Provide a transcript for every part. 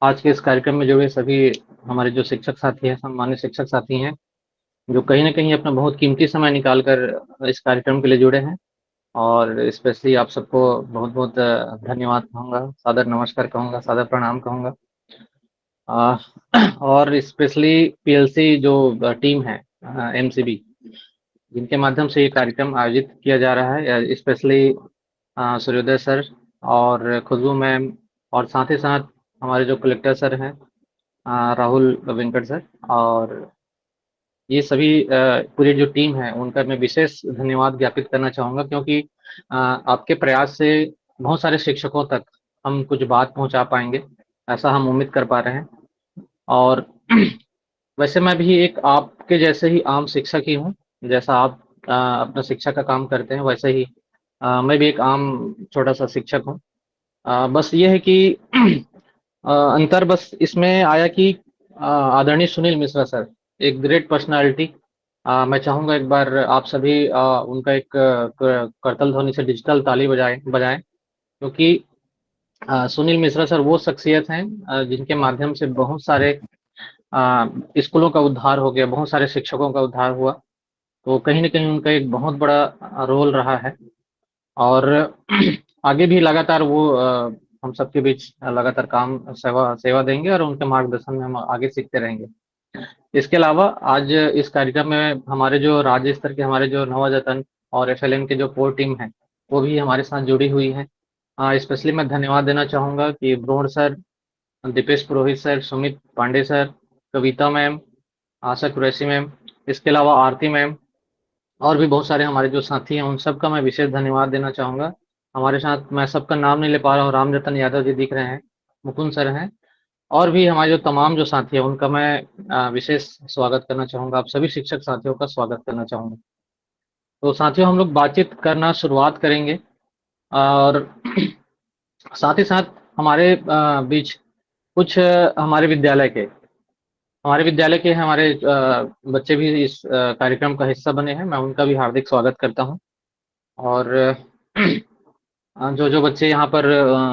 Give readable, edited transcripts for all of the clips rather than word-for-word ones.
आज के इस कार्यक्रम में जुड़े सभी हमारे जो शिक्षक साथी हैं, सम्मानित शिक्षक साथी हैं, जो कहीं न कहीं अपना बहुत कीमती समय निकाल कर इस कार्यक्रम के लिए जुड़े हैं और स्पेशली आप सबको बहुत-बहुत धन्यवाद कहूँगा, सादर नमस्कार कहूँगा, सादर प्रणाम कहूँगा। अ, और स्पेशली पीएलसी जो टीम है एमसीबी जिनके माध्यम से ये कार्यक्रम आयोजित किया जा रहा है स्पेशली सूर्योदय सर और खुशबू मैम और साथ ही साथ हमारे जो कलेक्टर सर हैं राहुल वेंकट सर और ये सभी पूरी जो टीम है उनका मैं विशेष धन्यवाद ज्ञापित करना चाहूँगा क्योंकि आपके प्रयास से बहुत सारे शिक्षकों तक हम कुछ बात पहुँचा पाएँगे, ऐसा हम उम्मीद कर पा रहे हैं। और वैसे मैं भी एक आपके जैसे ही आम शिक्षक ही हूँ, जैसा आप अपना शिक्षा का काम करते हैं वैसे ही मैं भी एक आम छोटा-सा शिक्षक हूँ। बस ये है कि अंतर बस इसमें आया कि आदरणीय सुनील मिश्रा सर, एक ग्रेट पर्सनैलिटी मैं चाहूँगा एक बार आप सभी उनका एक करतल ध्वनि से डिजिटल ताली बजाएँ क्योंकि सुनील मिश्रा सर वो शख्सियत हैं जिनके माध्यम से बहुत सारे स्कूलों का उद्धार हो गया, बहुत सारे शिक्षकों का उद्धार हुआ। तो कहीं न कहीं उनका एक बहुत बड़ा रोल रहा है और आगे भी लगातार वो हम सबके बीच लगातार काम सेवा सेवा देंगे और उनके मार्गदर्शन में हम आगे सीखते रहेंगे। इसके अलावा आज इस कार्यक्रम में हमारे जो राज्य स्तर के हमारे जो नवोदयतन और एफएलएन की जो कोर टीम है, वो भी हमारे साथ जुड़ी हुई है। स्पेशली मैं धन्यवाद देना चाहूँगा कि ब्रोड सर, दीपेश पुरोहित सर, सुमित पांडे सर, कविता मैम, आशा कुरैशी मैम, इसके अलावा आरती मैम और भी बहुत सारे हमारे जो साथी हैं, उन सबका मैं विशेष धन्यवाद देना चाहूँगा। हमारे साथ मैं सबका नाम नहीं ले पा रहा हूँ, रामरतन यादव जी दिख रहे हैं, मुकुंद सर हैं और भी हमारे जो तमाम जो साथी हैं, उनका मैं विशेष स्वागत करना चाहूँगा। आप सभी शिक्षक साथियों का स्वागत करना चाहूँगा। तो साथियों हम लोग बातचीत करना शुरुआत करेंगे और साथ ही साथ हमारे बीच कुछ हमारे विद्यालय के हमारे बच्चे भी इस कार्यक्रम का हिस्सा बने हैं, मैं उनका भी हार्दिक स्वागत करता हूँ और जो बच्चे यहाँ पर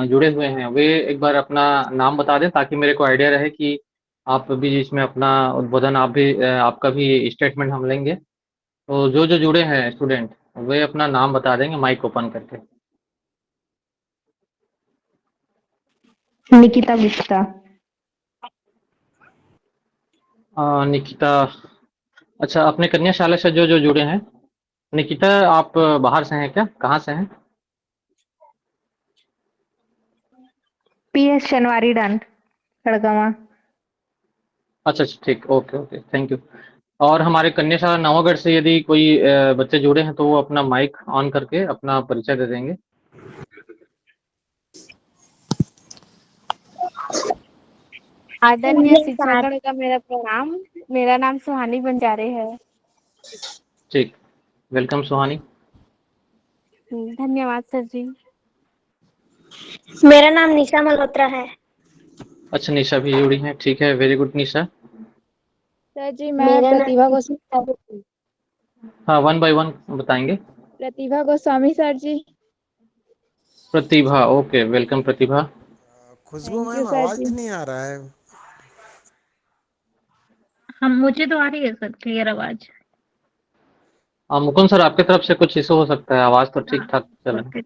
जुड़े हुए हैं, वे एक बार अपना नाम बता दें ताकि मेरे को आइडिया रहे कि आप भी इसमें अपना उद्बोधन आपका भी स्टेटमेंट हम लेंगे। तो जो जुड़े हैं स्टूडेंट, वे अपना नाम बता देंगे माइक ओपन करके। निकिता गुप्ता। निकिता अच्छा अपने कन्या शाला से जो जुड़े हैं, निकिता आप बाहर से हैं क्या? कहाँ से हैं? पीएस शनवारी डांड खड़गवा। अच्छा, ठीक, ओके, थैंक यू। और हमारे कन्या शाला नवागढ़ से यदि कोई बच्चे जुड़े हैं तो वो अपना माइक ऑन करके अपना परिचय दे देंगे। आदरणीय शिक्षकगण का मेरा प्रणाम। मेरा नाम सुहानी बंजारे है। ठीक, वेलकम सुहानी। धन्यवाद सर जी। मेरा नाम निशा मल्होत्रा है। अच्छा निशा भी जुड़ी हैं, ठीक है, very good Nisha. Sir ji मैं प्रतिभा गोस्वामी। हाँ, वन बाय वन बताएंगे। Pratibha Goswami sir ji. Pratibha, okay, welcome Pratibha. Khushboo thank you ma'am sir आवाज जी। नहीं आ रहा है। मुझे तो आ रही है सर क्लियर आवाज। मुकुंद सर आपकी तरफ से कुछ इशू हो सकता है, आवाज तो ठीक ठाक चल रहा है।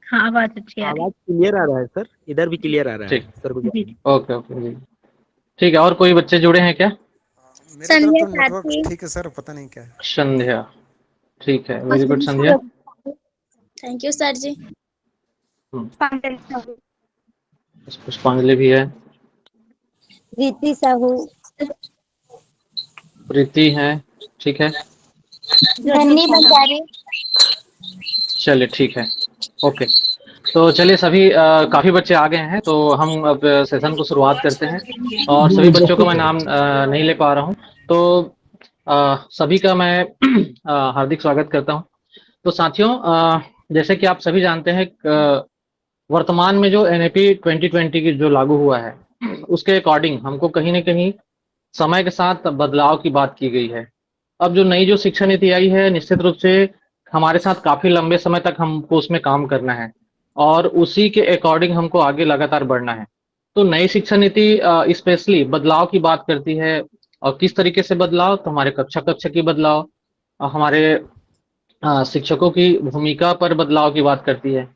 हाँ आवाज अच्छी आ रही है। आवाज क्लियर आ रहा है सर, इधर भी क्लियर आ रहा है ठीक, सर। ओके जी, ठीक है। और कोई बच्चे जुड़े हैं क्या? मेरे तरफ तो नेटवर्क ठीक है सर, पता नहीं क्या है। संध्या, ठीक है, very good Sandhya. Thank you sir ji. Pushpanjali भी है, रीति साहू, प्रीति है, ठीक है, धनी बंजारे। चलिए ठीक है, ओके। तो चलिए सभी काफ़ी बच्चे आ गए हैं तो हम अब सेशन को शुरुआत करते हैं और सभी बच्चों को मैं नाम नहीं ले पा रहा हूँ तो सभी का मैं हार्दिक स्वागत करता हूँ। तो साथियों जैसे कि आप सभी जानते हैं वर्तमान में जो एनएपी 2020 की जो लागू हुआ है उसके अकॉर्डिंग हमको कहीं ना कहीं समय के साथ बदलाव की बात की गई है। अब जो नई जो शिक्षा नीति आई है निश्चित रूप से हमारे साथ काफ़ी लंबे समय तक हमको उसमें काम करना है और उसी के अकॉर्डिंग हमको आगे लगातार बढ़ना है। तो नई शिक्षा नीति स्पेशली बदलाव की बात करती है। और किस तरीके से बदलाव? तो हमारे कक्षा की बदलाव, हमारे शिक्षकों की भूमिका पर बदलाव की बात करती है।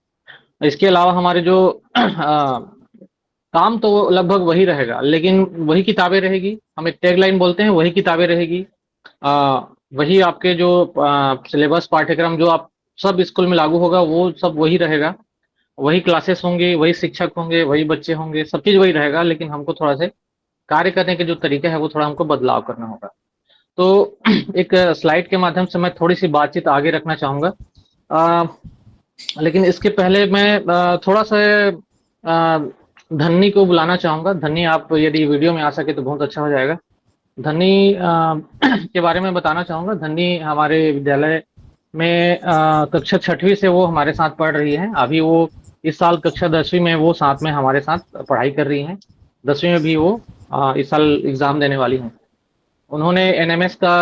इसके अलावा हमारे जो काम तो लगभग वही रहेगा, लेकिन वही किताबें रहेगी। हम एक टैगलाइन बोलते हैं, वही किताबें रहेगी। वही आपके जो सिलेबस पाठ्यक्रम जो आप सब स्कूल में लागू होगा, वो सब वही रहेगा। वही क्लासेस होंगी, वही शिक्षक होंगे, वही बच्चे होंगे, सब चीज़ वही रहेगा, लेकिन हमको थोड़ा से कार्य करने के जो तरीका है, वो थोड़ा हमको बदलाव करना होगा। तो एक स्लाइड के माध्यम से मैं थोड़ी-सी बातचीत आगे रखना चाहूँगा। लेकिन इसके पहले मैं थोड़ा-सा धन्नी को बुलाना चाहूँगा। धन्नी, आप यदि वीडियो में आ सके तो बहुत अच्छा हो जाएगा। धन्नी के बारे में बताना चाहूँगा। धन्नी हमारे विद्यालय में कक्षा 6वीं से वो हमारे साथ पढ़ रही है। अभी वो इस साल कक्षा 10वीं में वो साथ में हमारे साथ पढ़ाई कर रही हैं। 10वीं में भी वो इस साल एग्ज़ाम देने वाली हैं। उन्होंने एनएमएस का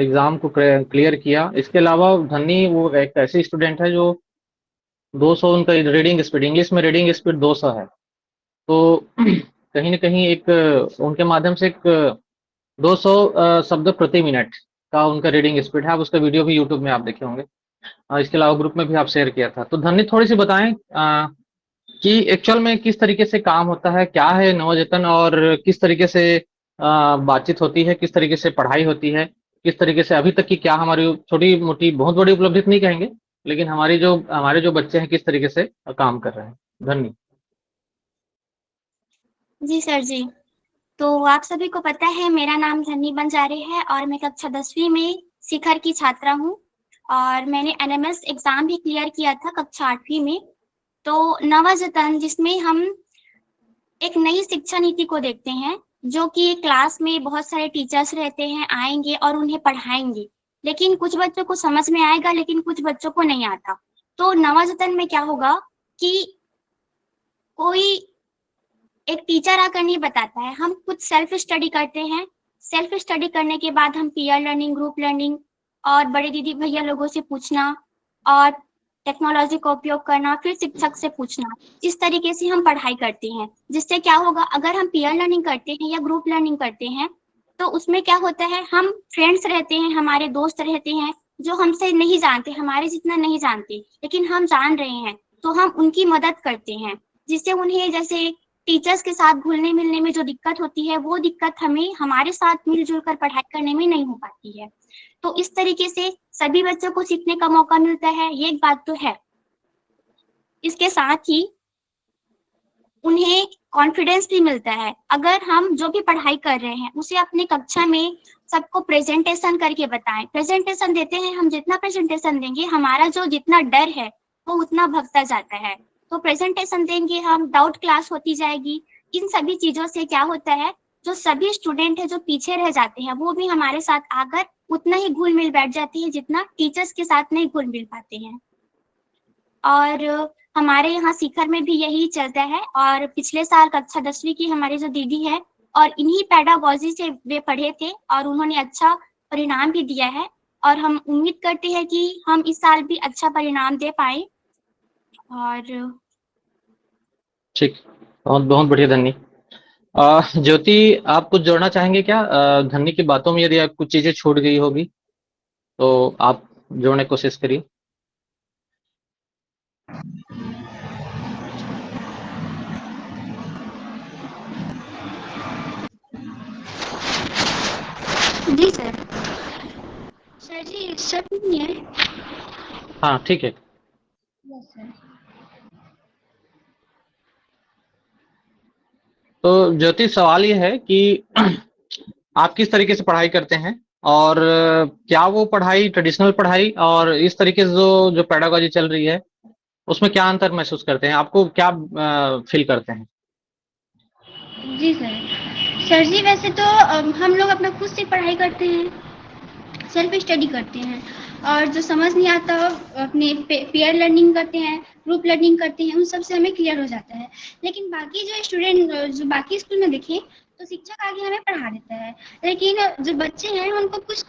एग्ज़ाम को क्लियर किया। इसके अलावा धन्नी वो एक ऐसी स्टूडेंट है जो 200 उनका रीडिंग स्पीड, इंग्लिश में रीडिंग स्पीड 200 है। तो कहीं न कहीं एक उनके माध्यम से एक 200 शब्द प्रति मिनट का उनका रीडिंग स्पीड है। आप उसका वीडियो भी यूट्यूब में आप देखे होंगे। इसके अलावा ग्रुप में भी आप शेयर किया था। तो धन्य, थोड़ी-सी बताएँ कि एक्चुअल में किस तरीके से काम होता है? क्या है नवजेतन, और किस तरीके से बातचीत होती है? किस तरीके से पढ़ाई होती है? किस तरीके से अभी तक की क्या हमारी छोटी-मोटी, बहुत बड़ी उपलब्धि तो नहीं कहेंगे, लेकिन हमारे जो बच्चे हैं किस तरीके से काम कर रहे हैं? धन्य। जी सर जी। तो आप सभी को पता है मेरा नाम धन्नी बंजारे है और मैं कक्षा 10वीं में शिखर की छात्रा हूँ और मैंने एनएमएस एग्जाम भी क्लियर किया था कक्षा 8वीं में। तो नवजतन, जिसमें हम एक नई शिक्षा नीति को देखते हैं, जो कि क्लास में बहुत सारे टीचर्स रहते हैं, आएंगे और उन्हें पढ़ाएंगे, लेकिन कुछ बच्चों को समझ में आएगा, लेकिन कुछ बच्चों को नहीं आता। तो नवजतन में क्या होगा कि कोई एक टीचर आकर नहीं बताता है, हम खुद सेल्फ स्टडी करते हैं। सेल्फ स्टडी करने के बाद हम पीयर लर्निंग, ग्रुप लर्निंग और बड़े दीदी भैया लोगों से पूछना और टेक्नोलॉजी का उपयोग करना, फिर शिक्षक से पूछना, इस तरीके से हम पढ़ाई करते हैं। जिससे क्या होगा, अगर हम पीयर लर्निंग करते हैं या ग्रुप लर्निंग करते हैं तो उसमें क्या होता है, हम फ्रेंड्स रहते हैं, हमारे दोस्त रहते हैं जो हमसे नहीं जानते, हमारे जितना नहीं जानते, लेकिन हम जान रहे हैं तो हम उनकी मदद करते हैं, जिससे उन्हें जैसे टीचर्स के साथ घुलने मिलने में जो दिक्कत होती है, वो दिक्कत हमें हमारे साथ मिलजुल कर पढ़ाई करने में नहीं हो पाती है। तो इस तरीके से सभी बच्चों को सीखने का मौका मिलता है, ये एक बात तो है। इसके साथ ही उन्हें कॉन्फिडेंस भी मिलता है। अगर हम जो भी पढ़ाई कर रहे हैं उसे अपने कक्षा में सबको प्रेजेंटेशन करके बताएं। प्रेजेंटेशन देते हैं, हम जितना प्रेजेंटेशन देंगे हमारा जो जितना डर है वो उतना भगता जाता है। तो प्रेजेंटेशन देंगे हम, डाउट क्लास होती जाएगी। इन सभी चीजों से क्या होता है, जो सभी स्टूडेंट है जो पीछे रह जाते हैं वो भी हमारे साथ आकर उतना ही घुल मिल बैठ जाती है जितना टीचर्स के साथ नहीं घुल मिल पाते हैं। और हमारे यहाँ शिखर में भी यही चलता है। और पिछले साल कक्षा 10वीं की हमारी जो दीदी है और इन्हीं पेडागोजी से वे पढ़े थे और उन्होंने अच्छा परिणाम भी दिया है और हम उम्मीद करते हैं कि हम इस साल भी अच्छा परिणाम दे पाए। और ठीक, बहुत बहुत बढ़िया धन्नी। ज्योति, आप कुछ जोड़ना चाहेंगे क्या? धन्नी की बातों में यदि आप कुछ चीजें छूट गई होगी तो आप जोड़ने की कोशिश करिए। जी सर। सर जी सब नहीं है। हाँ ठीक है। Yes sir. तो ज्योति, सवाल ये है कि आप किस तरीके से पढ़ाई करते हैं, और क्या वो पढ़ाई ट्रेडिशनल पढ़ाई और इस तरीके से जो पेडागोजी चल रही है उसमें क्या अंतर महसूस करते हैं? आपको क्या फील करते हैं? जी सर। सर जी वैसे तो हम लोग अपना खुद से पढ़ाई करते हैं, सेल्फ स्टडी करते हैं और जो समझ नहीं आता अपने पेयर लर्निंग करते हैं, ग्रुप लर्निंग करते हैं, उन सब से हमें क्लियर हो जाता है। लेकिन बाकी जो स्टूडेंट जो बाकी स्कूल में देखें तो शिक्षक आगे हमें पढ़ा देता है, लेकिन जो बच्चे हैं उनको कुछ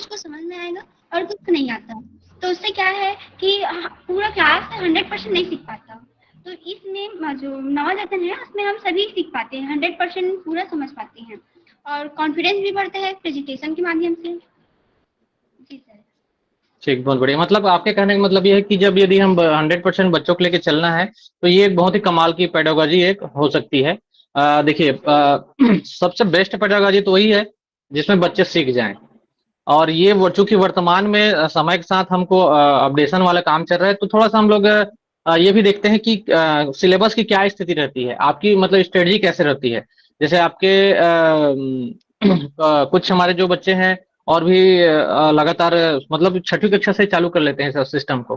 को समझ में आएगा और कुछ को नहीं आता। तो उससे क्या है कि पूरा क्लास 100% नहीं सीख पाता। तो इसमें जो नवजातन है उसमें हम सभी सीख पाते हैं, 100% पूरा समझ पाते हैं और कॉन्फिडेंस भी बढ़ता है प्रेजेंटेशन के माध्यम से। जी सर। ठीक, बहुत बढ़िया। मतलब आपके कहने का मतलब ये है कि जब यदि हम 100% बच्चों को लेके चलना है, तो ये एक बहुत ही कमाल की पेडागॉजी एक हो सकती है। देखिए, सबसे बेस्ट पेडागॉजी तो वही है जिसमें बच्चे सीख जाएं। और ये वो चूंकि वर्तमान में समय के साथ हमको अपडेशन वाला काम चल रहा है, तो थोड़ा सा हम लोग ये भी देखते हैं कि सिलेबस की क्या स्थिति रहती है, आपकी मतलब स्ट्रेटजी कैसे रहती है। जैसे आपके कुछ हमारे जो बच्चे हैं और भी लगातार मतलब 6वीं कक्षा से चालू कर लेते हैं सिस्टम को।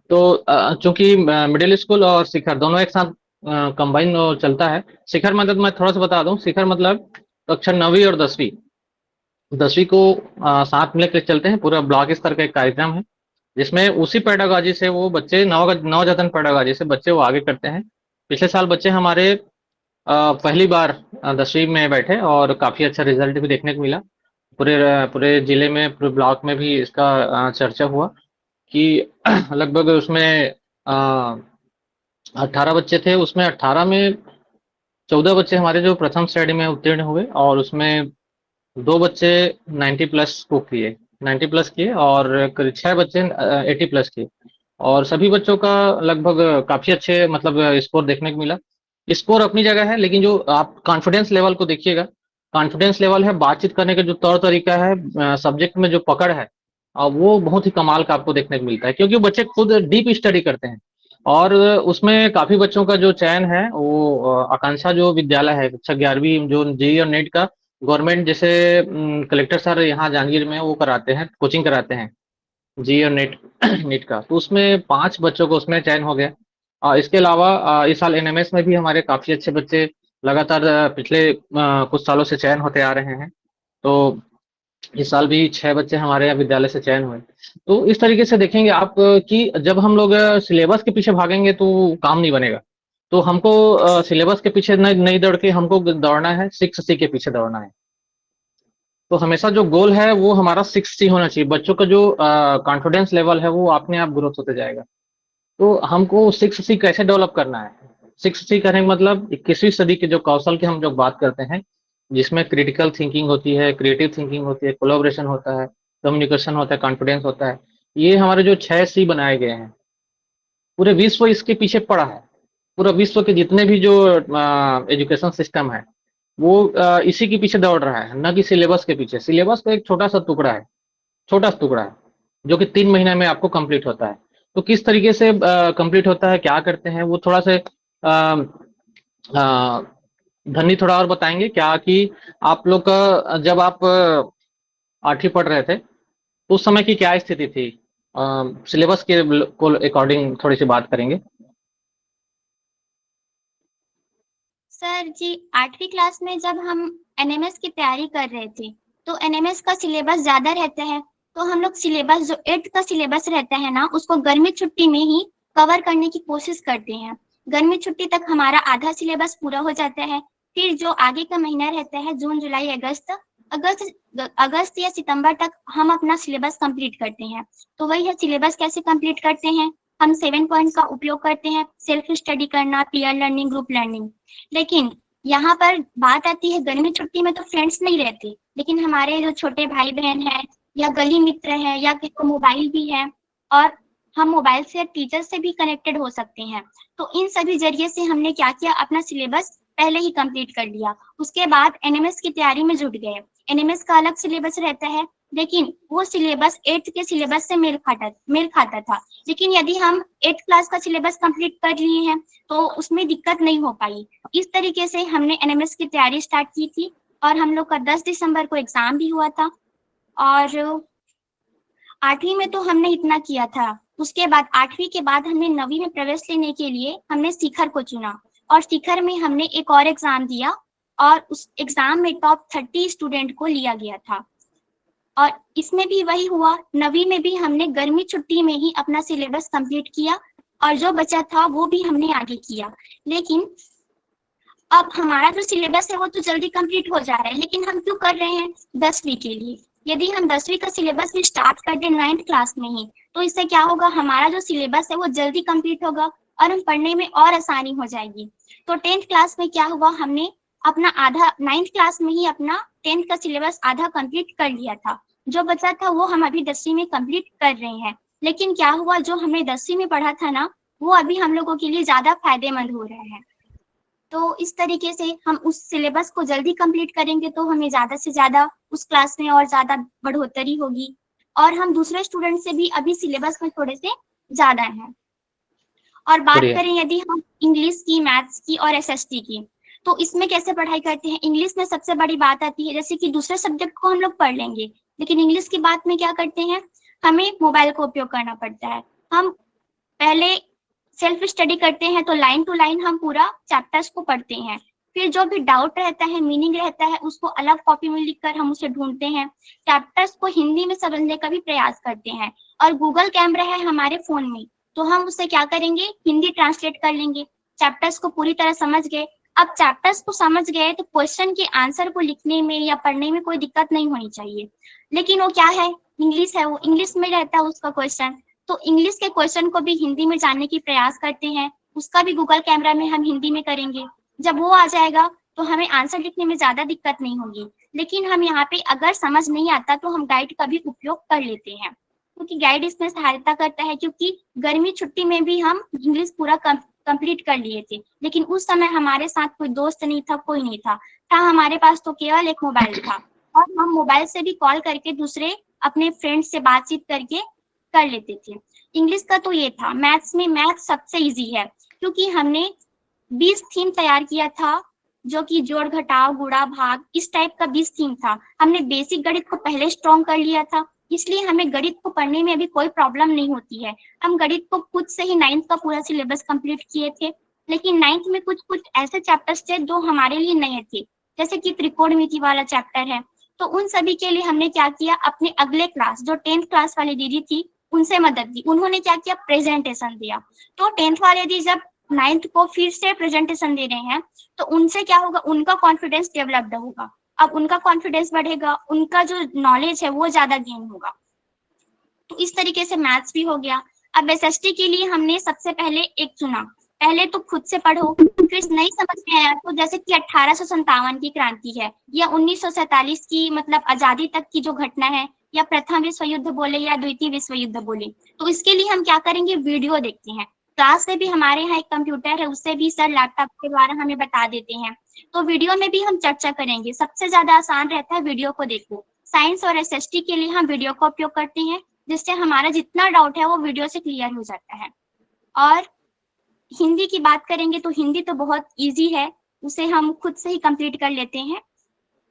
तो चूंकि मिडिल स्कूल और शिखर दोनों एक साथ कंबाइन चलता है। शिखर मतलब मैं थोड़ा सा बता दूं, शिखर मतलब कक्षा 9वीं और 10वीं 10वीं को साथ में लेकर चलते हैं। पूरा ब्लॉक स्तर का एक कार्यक्रम है जिसमें उसी पेडागॉजी से वो बच्चे नवजातन पेडागॉजी से बच्चे वो आगे करते हैं। पिछले साल बच्चे हमारे पहली बार 10वीं में बैठे और काफी अच्छा रिजल्ट भी देखने को मिला। पूरे पूरे जिले में, पूरे ब्लॉक में भी इसका चर्चा हुआ कि लगभग उसमें 18 बच्चे थे, उसमें 18 में 14 बच्चे हमारे जो प्रथम श्रेणी में उत्तीर्ण हुए और उसमें 2 बच्चे 90 प्लस को किए, 90 प्लस किए और करीब 6 बच्चे 80 प्लस किए। और सभी बच्चों का लगभग काफी अच्छे मतलब स्कोर देखने को मिला। स्कोर अपनी जगह है, लेकिन जो आप कॉन्फिडेंस लेवल को देखिएगा, कॉन्फिडेंस लेवल है, बातचीत करने का जो तौर तरीका है, सब्जेक्ट में जो पकड़ है, वो बहुत ही कमाल का आपको देखने को मिलता है, क्योंकि बच्चे खुद डीप स्टडी करते हैं। और उसमें काफी बच्चों का जो चयन है वो आकांक्षा जो विद्यालय है, कक्षा 11वीं जो जेईई और नेट का गवर्नमेंट, जैसे कलेक्टर सर यहाँ जांजगीर में वो कराते हैं, कोचिंग कराते हैं जी और नेट नीट का। तो उसमें 5 बच्चों को उसमें चयन हो गया। इसके अलावा इस साल एनएमएस में भी हमारे काफी अच्छे बच्चे लगातार पिछले कुछ सालों से चयन होते आ रहे हैं। तो इस साल भी 6 बच्चे हमारे यहाँ विद्यालय से चयन हुए। तो इस तरीके से देखेंगे आप कि जब हम लोग सिलेबस के पीछे भागेंगे तो काम नहीं बनेगा। तो हमको सिलेबस के पीछे नहीं दौड़ के हमको दौड़ना है 6C के पीछे दौड़ना है। तो हमेशा जो गोल है वो हमारा 6C होना चाहिए। बच्चों का जो कॉन्फिडेंस लेवल है वो अपने आप ग्रोथ होते जाएगा। तो हमको 6C कैसे डेवलप करना है? 6C कहने का मतलब 21वीं सदी के जो कौशल की हम जो बात करते हैं, जिसमें क्रिटिकल थिंकिंग होती है, क्रिएटिव थिंकिंग होती है, कोलैबोरेशन होता है, कम्युनिकेशन होता है, कॉन्फिडेंस होता है। ये हमारे जो 6C बनाए गए हैं, पूरे विश्व इसके पीछे पड़ा है। पूरा विश्व के जितने भी जो एजुकेशन सिस्टम है वो इसी के पीछे दौड़ रहा है, न कि सिलेबस के पीछे। सिलेबस का एक छोटा सा टुकड़ा है, छोटा सा टुकड़ा है, जो कि 3 महीने में आपको कंप्लीट होता है। तो किस तरीके से कंप्लीट होता है, क्या करते हैं, वो थोड़ा से धनी थोड़ा और बताएंगे क्या कि आप लोग का जब आप 8वीं पढ़ रहे थे तो उस समय की क्या स्थिति थी? सिलेबस के को अकॉर्डिंग थोड़ी सी बात करेंगे। सर जी, 8वीं क्लास में जब हम एनएमएस की तैयारी कर रहे थे तो एनएमएस का सिलेबस ज्यादा रहता है, तो हम लोग सिलेबस जो 8th का सिलेबस रहता है ना, उसको गर्मी छुट्टी में ही कवर करने की कोशिश करते हैं। गर्मी छुट्टी तक हमारा आधा सिलेबस पूरा हो जाता है। फिर जो आगे का महीना रहता है, जून जुलाई अगस्त या सितंबर तक हम अपना सिलेबस कंप्लीट करते हैं। तो वही है, सिलेबस कैसे कंप्लीट करते हैं, हम 7 पॉइंट का उपयोग करते हैं, सेल्फ स्टडी करना, पीयर लर्निंग, ग्रुप लर्निंग। लेकिन यहाँ पर बात आती है, गर्मी छुट्टी में तो फ्रेंड्स नहीं रहते, लेकिन हमारे जो छोटे भाई बहन हैं या गली मित्र हैं या किसी को मोबाइल भी है, और हम मोबाइल से टीचर से भी कनेक्टेड हो सकते हैं। तो इन सभी जरिए से हमने क्या किया, अपना सिलेबस पहले ही कंप्लीट कर लिया। उसके बाद एनएमएस की तैयारी में जुट गए। एनएमएस का अलग सिलेबस रहता है, लेकिन वो सिलेबस 8th के सिलेबस से मेल खाता था। लेकिन यदि हम 8th क्लास का सिलेबस कंप्लीट कर लिए हैं तो उसमें दिक्कत नहीं हो पाई। इस तरीके से हमने एनएमएस की तैयारी स्टार्ट की थी और हम लोग का 10 दिसंबर को एग्जाम भी हुआ था। और 8वीं में तो हमने इतना किया था। उसके बाद 8वीं के बाद हमने 9वीं में प्रवेश लेने के लिए हमने शिखर को चुना, और शिखर में हमने एक और एग्जाम दिया और उस एग्जाम में टॉप 30 स्टूडेंट को लिया गया था। और इसमें भी वही हुआ, 9वीं में भी हमने गर्मी छुट्टी में ही अपना सिलेबस कंप्लीट किया और जो बचा था वो भी हमने आगे किया। लेकिन अब हमारा जो सिलेबस है वो तो जल्दी कंप्लीट हो जा रहा है, लेकिन हम क्यों कर रहे हैं, 10वीं के लिए। यदि हम 10वीं का सिलेबस भी स्टार्ट कर दें 9th क्लास में ही, तो इससे क्या होगा, हमारा जो सिलेबस है वो जल्दी कंप्लीट होगा और हम पढ़ने में और आसानी हो जाएगी। तो 10th क्लास में क्या हुआ, हमने अपना आधा 9th क्लास में ही अपना 10th का सिलेबस आधा कंप्लीट कर लिया था। जो बचा था वो हम अभी 10वीं में कंप्लीट कर रहे हैं। लेकिन क्या हुआ, जो हमने 10वीं में पढ़ा था ना, वो अभी हम लोगों के लिए ज्यादा फायदेमंद हो रहे हैं। तो इस तरीके से हम उस सिलेबस को जल्दी कंप्लीट करेंगे तो हमें ज्यादा से ज्यादा उस क्लास में और ज्यादा बढ़ोतरी होगी, और हम दूसरे स्टूडेंट से भी अभी सिलेबस में थोड़े से ज्यादा हैं। और बात बढ़िया। करें यदि हम इंग्लिश की, मैथ्स की और एसएसटी की, तो इसमें कैसे पढ़ाई करते हैं। इंग्लिश में सबसे बड़ी बात आती है, जैसे कि दूसरे सब्जेक्ट को हम लोग पढ़ लेंगे, लेकिन इंग्लिश की बात में क्या करते हैं, हमें मोबाइल का उपयोग करना पड़ता है। हम पहले सेल्फ स्टडी करते हैं, तो लाइन टू लाइन हम पूरा चैप्टर्स को पढ़ते हैं। फिर जो भी डाउट रहता है, मीनिंग रहता है, उसको अलग कॉपी में लिखकर हम उसे ढूंढते हैं। चैप्टर्स को हिंदी में समझने का भी प्रयास करते हैं। और गूगल कैमरा है हमारे फोन में, तो हम उससे क्या करेंगे, हिंदी ट्रांसलेट कर लेंगे। चैप्टर्स को पूरी तरह समझ गए। अब चैप्टर्स को समझ गए तो क्वेश्चन के आंसर को लिखने में या पढ़ने में कोई दिक्कत नहीं होनी चाहिए। लेकिन वो क्या है, इंग्लिश है, वो इंग्लिश में रहता है उसका क्वेश्चन, तो इंग्लिश के क्वेश्चन को भी हिंदी में जानने की प्रयास करते हैं। उसका भी गूगल कैमरा में हम हिंदी में करेंगे। जब वो आ जाएगा तो हमें आंसर लिखने में ज्यादा दिक्कत नहीं होगी। लेकिन हम यहाँ पे अगर समझ नहीं आता तो हम गाइड का भी उपयोग कर लेते हैं, क्योंकि गाइड इसमें सहायता करता है। क्योंकि गर्मी छुट्टी में भी हम इंग्लिश पूरा कंप्लीट कर लिए थे, लेकिन उस समय हमारे साथ कोई दोस्त नहीं था, कोई नहीं था हमारे पास तो केवल एक मोबाइल था, और हम मोबाइल से भी कॉल करके दूसरे अपने फ्रेंड्स से बातचीत करके कर लेते थे। इंग्लिश का तो ये था। मैथ्स में, मैथ सबसे इजी है, क्योंकि हमने 20 थीम तैयार किया था, जो कि जोड़, घटाव, गुणा, भाग, इस टाइप का 20 थीम था। हमने बेसिक गणित को पहले स्ट्रॉन्ग कर लिया था, इसलिए हमें गणित को पढ़ने में अभी कोई प्रॉब्लम नहीं होती है। हम गणित को खुद से ही 9th का पूरा सिलेबस कंप्लीट किए थे, लेकिन 9th में कुछ कुछ ऐसे चैप्टर्स थे जो हमारे लिए नए थे, जैसे कि त्रिकोणमिति वाला चैप्टर है। तो उन सभी के लिए हमने क्या किया, अपने अगले क्लास जो 10th क्लास वाली दीदी थी उनसे मदद दी। उन्होंने क्या किया, प्रेजेंटेशन दिया। तो 10th वाले दी जब 9th को फिर से प्रेजेंटेशन दे रहे हैं, तो उनसे क्या होगा, उनका कॉन्फिडेंस डेवलप्ड होगा। अब उनका कॉन्फिडेंस बढ़ेगा, उनका जो नॉलेज है वो ज्यादा गेन होगा। तो इस तरीके से मैथ्स भी हो गया। अब एसएसटी के लिए हमने सबसे पहले एक चुना। पहले तो खुद से पढ़ो, फिर नहीं समझ में आया तो जैसे कि 1857 की क्रांति है, या 1947 की मतलब आजादी तक की जो घटना है, या प्रथम विश्व युद्ध बोले या द्वितीय विश्व युद्ध बोले, तो इसके लिए हम क्या करेंगे, वीडियो देखते हैं। क्लास में भी हमारे यहाँ एक कंप्यूटर है, उससे भी सर लैपटॉप के द्वारा हमें बता देते हैं। तो वीडियो में भी हम चर्चा करेंगे। सबसे ज्यादा आसान रहता है वीडियो को देखो। साइंस और एसएसटी के लिए हम वीडियो का उपयोग करते हैं, जिससे हमारा जितना डाउट है वो वीडियो से क्लियर हो जाता है। और हिंदी की बात करेंगे तो हिंदी तो बहुत इजी है, उसे हम खुद से ही कंप्लीट कर लेते हैं।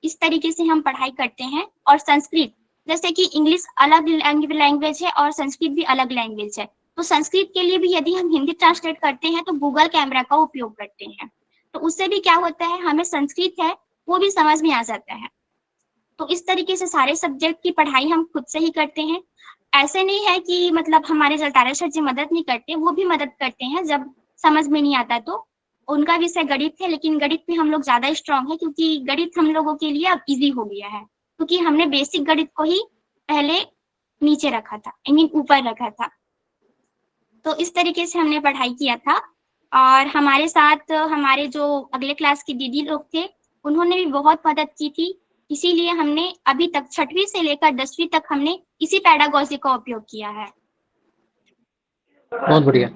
इस तरीके से हम पढ़ाई करते हैं। और संस्कृत, जैसे कि इंग्लिश अलग लैंग्वेज है और संस्कृत भी अलग लैंग्वेज है, तो संस्कृत के लिए भी यदि हम हिंदी ट्रांसलेट करते हैं तो गूगल कैमरा का उपयोग करते हैं। तो उससे भी क्या होता है, हमें संस्कृत है वो भी समझ में आ जाता है। तो इस तरीके से सारे सब्जेक्ट की पढ़ाई हम खुद से ही करते हैं। ऐसे नहीं है कि मतलब हमारे जलतारा सर जी मदद नहीं करते, वो भी मदद करते हैं जब समझ में नहीं आता। तो उनका विषय गणित है, लेकिन गणित में हम लोग ज्यादा स्ट्रांग है, क्योंकि गणित हम लोगों के लिए अब इजी हो गया है, क्योंकि हमने बेसिक गणित को ही पहले नीचे रखा था, आई मीन ऊपर रखा था। तो इस तरीके से हमने पढ़ाई किया था। और हमारे साथ हमारे जो अगले क्लास की दीदी लोग थे, उन्होंने भी बहुत मदद की थी। इसीलिए हमने अभी तक 6वीं से लेकर 10वीं तक हमने इसी पैडागोजी का उपयोग किया है। बहुत बढ़िया,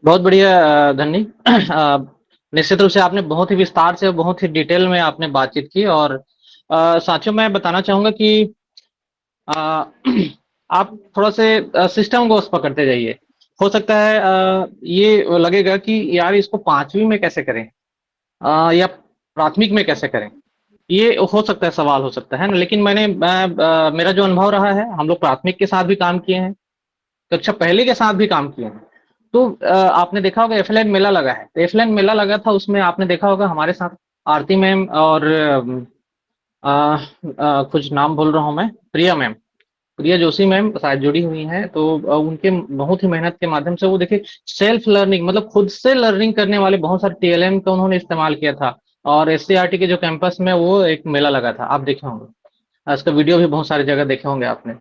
बहुत बढ़िया धन्य। निश्चित रूप से आपने बहुत ही विस्तार से, बहुत ही डिटेल में आपने बातचीत की। और साथियों, मैं बताना चाहूंगा कि आप थोड़ा से सिस्टम को पकड़ते जाइए। हो सकता है ये लगेगा कि यार इसको 5वीं में कैसे करें, या प्राथमिक में कैसे करें, ये हो सकता है सवाल हो सकता है ना। लेकिन मेरा जो अनुभव रहा है, हम लोग प्राथमिक के साथ भी काम किए हैं, कक्षा पहले के साथ भी काम किए हैं। तो आपने देखा होगा एफएलएन मेला लगा है, तो एफएलएन मेला लगा था, उसमें आपने देखा होगा हमारे साथ आरती मैम और कुछ नाम भूल रहा हूं मैं, प्रिया जोशी मैम शायद जुड़ी हुई हैं। तो उनके बहुत ही मेहनत के माध्यम से वो देखिए सेल्फ लर्निंग, मतलब खुद से लर्निंग करने वाले बहुत सारे टीएलएम का उन्होंने इस्तेमाल किया था। और एससीईआरटी के जो कैंपस में वो एक मेला लगा था, आप देखे होंगे, इसका वीडियो भी बहुत सारी जगह देखे होंगे आपने।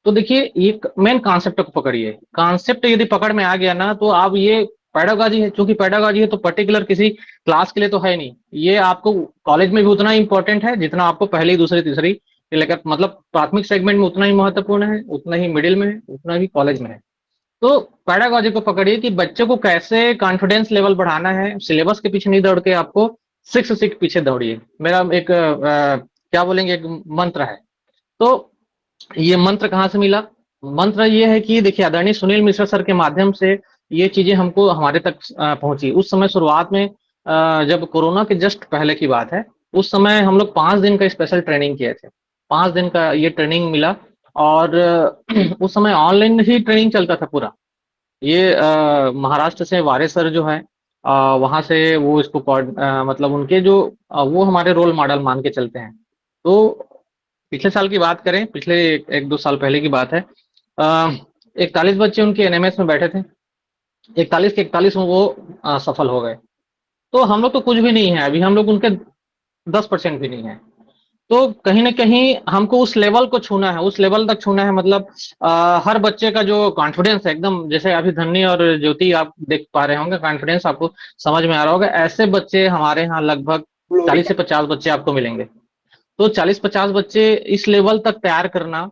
तो देखिए ये मेन कॉन्सेप्ट को पकड़िए। कॉन्सेप्ट यदि पकड़ में आ गया ना, तो आप ये पैडागॉजी है, चूंकि पैडागॉजी है तो पर्टिकुलर किसी क्लास के लिए तो है नहीं, ये आपको कॉलेज में भी उतना ही इंपॉर्टेंट है जितना आपको पहली दूसरी तीसरी से लेकर, मतलब प्राथमिक सेगमेंट में उतना ही महत्वपूर्ण है, उतना ही मिडिल में है, उतना ही कॉलेज में है। तो पैडागॉजी को पकड़िए कि बच्चे को कैसे कॉन्फिडेंस लेवल बढ़ाना है, सिलेबस के पीछे नहीं दौड़ के आपको शिक्षा के पीछे दौड़िए। मेरा एक क्या बोलेंगे, एक मंत्र है। तो ये मंत्र कहाँ से मिला? मंत्र ये है कि देखिए, आदरणीय सुनील मिश्रा सर के माध्यम से ये चीजें हमको हमारे तक पहुंची। उस समय शुरुआत में जब कोरोना के जस्ट पहले की बात है, उस समय हम लोग 5 दिन का स्पेशल ट्रेनिंग किए थे। 5 दिन का ये ट्रेनिंग मिला और उस समय ऑनलाइन ही ट्रेनिंग चलता था पूरा। ये महाराष्ट्र से वारे सर जो है, वहां से वो इसको मतलब उनके जो वो हमारे रोल मॉडल मान के चलते हैं। तो पिछले साल की बात करें, पिछले 1-2 साल पहले की बात है, 41 बच्चे उनके एनएमएस में बैठे थे, 41 के 41 में वो सफल हो गए। तो हम लोग तो कुछ भी नहीं है अभी, हम लोग उनके 10% भी नहीं है। तो कहीं ना कहीं हमको उस लेवल को छूना है, उस लेवल तक छूना है, मतलब हर बच्चे का जो कॉन्फिडेंस है एकदम, जैसे अभी धन्नी और ज्योति आप देख पा रहे होंगे, कॉन्फिडेंस आपको समझ में आ रहा होगा। ऐसे बच्चे हमारे यहाँ लगभग 40 से 50 बच्चे आपको मिलेंगे। तो 40-50 बच्चे इस लेवल तक तैयार करना,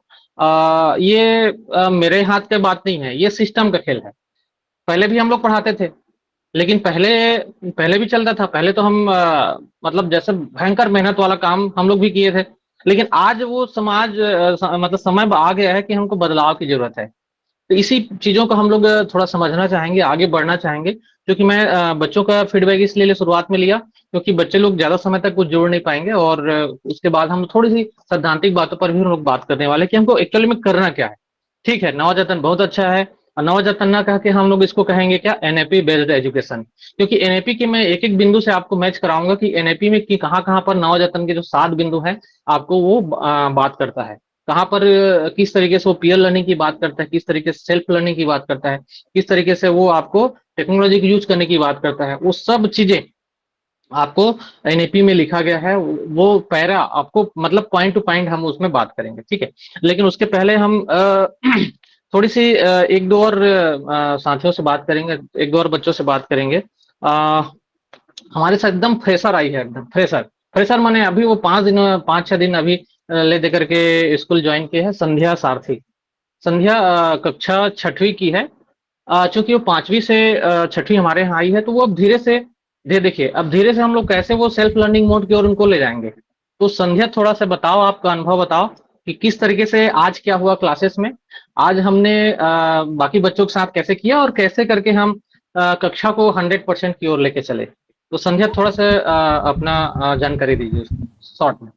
ये मेरे हाथ की बात नहीं है, ये सिस्टम का खेल है। पहले भी हम लोग पढ़ाते थे, लेकिन पहले भी चलता था। पहले तो हम मतलब जैसे भयंकर मेहनत वाला काम हम लोग भी किए थे, लेकिन आज वो समाज मतलब समय आ गया है कि हमको बदलाव की जरूरत है। तो इसी चीजों को हम लोग थोड़ा समझना चाहेंगे, आगे बढ़ना चाहेंगे। क्योंकि मैं बच्चों का फीडबैक इसलिए शुरुआत में लिया क्योंकि बच्चे लोग ज्यादा समय तक कुछ जोड़ नहीं पाएंगे, और उसके बाद हम थोड़ी सी सैद्धांतिक बातों पर भी हम लोग बात करने वाले कि हमको एक्चुअली में करना क्या है। ठीक है, नवजातन बहुत अच्छा है, और नवजातन ना कह के हम लोग इसको कहेंगे क्या, एनएपी बेस्ड एजुकेशन। क्योंकि एनएपी के मैं एक एक बिंदु से आपको मैच कराऊंगा कि एनएपी में कि कहाँ कहाँ पर नवजातन के जो 7 बिंदु है आपको वो बात करता है, कहाँ पर किस तरीके से वो पीयर लर्निंग की बात करता है, किस तरीके से सेल्फ लर्निंग की बात करता है, किस तरीके से वो आपको टेक्नोलॉजी की यूज करने की बात करता है। वो सब चीजें आपको एनएपी में लिखा गया है, वो पैरा आपको मतलब पॉइंट टू पॉइंट हम उसमें बात करेंगे। ठीक है, लेकिन उसके पहले हम थोड़ी सी 1-2 और साथियों से बात करेंगे, 1-2 और बच्चों से बात करेंगे। हमारे साथ एकदम फ्रेशर आई है, एकदम फ्रेशर माने अभी वो 5-6 दिन अभी ले दे करके स्कूल ज्वाइन किए है। संध्या सारथी, संध्या कक्षा 6वीं की है। चूंकि वो 5वीं से 6वीं हमारे यहाँ आई है, तो वो अब देखिए अब धीरे से हम लोग कैसे वो सेल्फ लर्निंग मोड की ओर उनको ले जाएंगे। तो संध्या थोड़ा सा बताओ, आपका अनुभव बताओ कि किस तरीके से आज क्या हुआ क्लासेस में, आज हमने बाकी बच्चों के साथ कैसे किया और कैसे करके हम कक्षा को 100% की ओर लेके चले। तो संध्या थोड़ा सा अपना जानकारी दीजिए शॉर्ट में।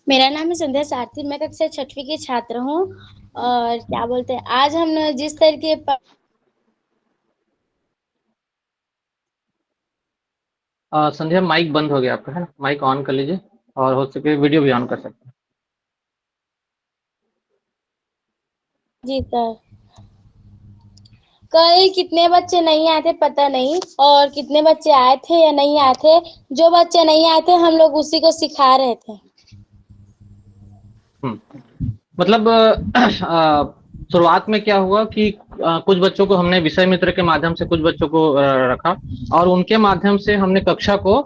मेरा नाम है संध्या सारथी, मैं कक्षा 6वीं की छात्र हूँ। और क्या बोलते हैं, आज हम जिस तरीके संध्या माइक बंद हो गया आपका, है ना? माइक ऑन कर लीजिए, और हो सके वीडियो भी ऑन कर सकते हैं। जी सर, कल कितने बच्चे नहीं आए थे पता नहीं, और कितने बच्चे आए थे या नहीं आए थे। जो बच्चे नहीं आए थे हम लोग उसी को सिखा रहे थे। मतलब शुरुआत में क्या हुआ कि कुछ बच्चों को हमने विषय मित्र के माध्यम से कुछ बच्चों को रखा, और उनके माध्यम से हमने कक्षा को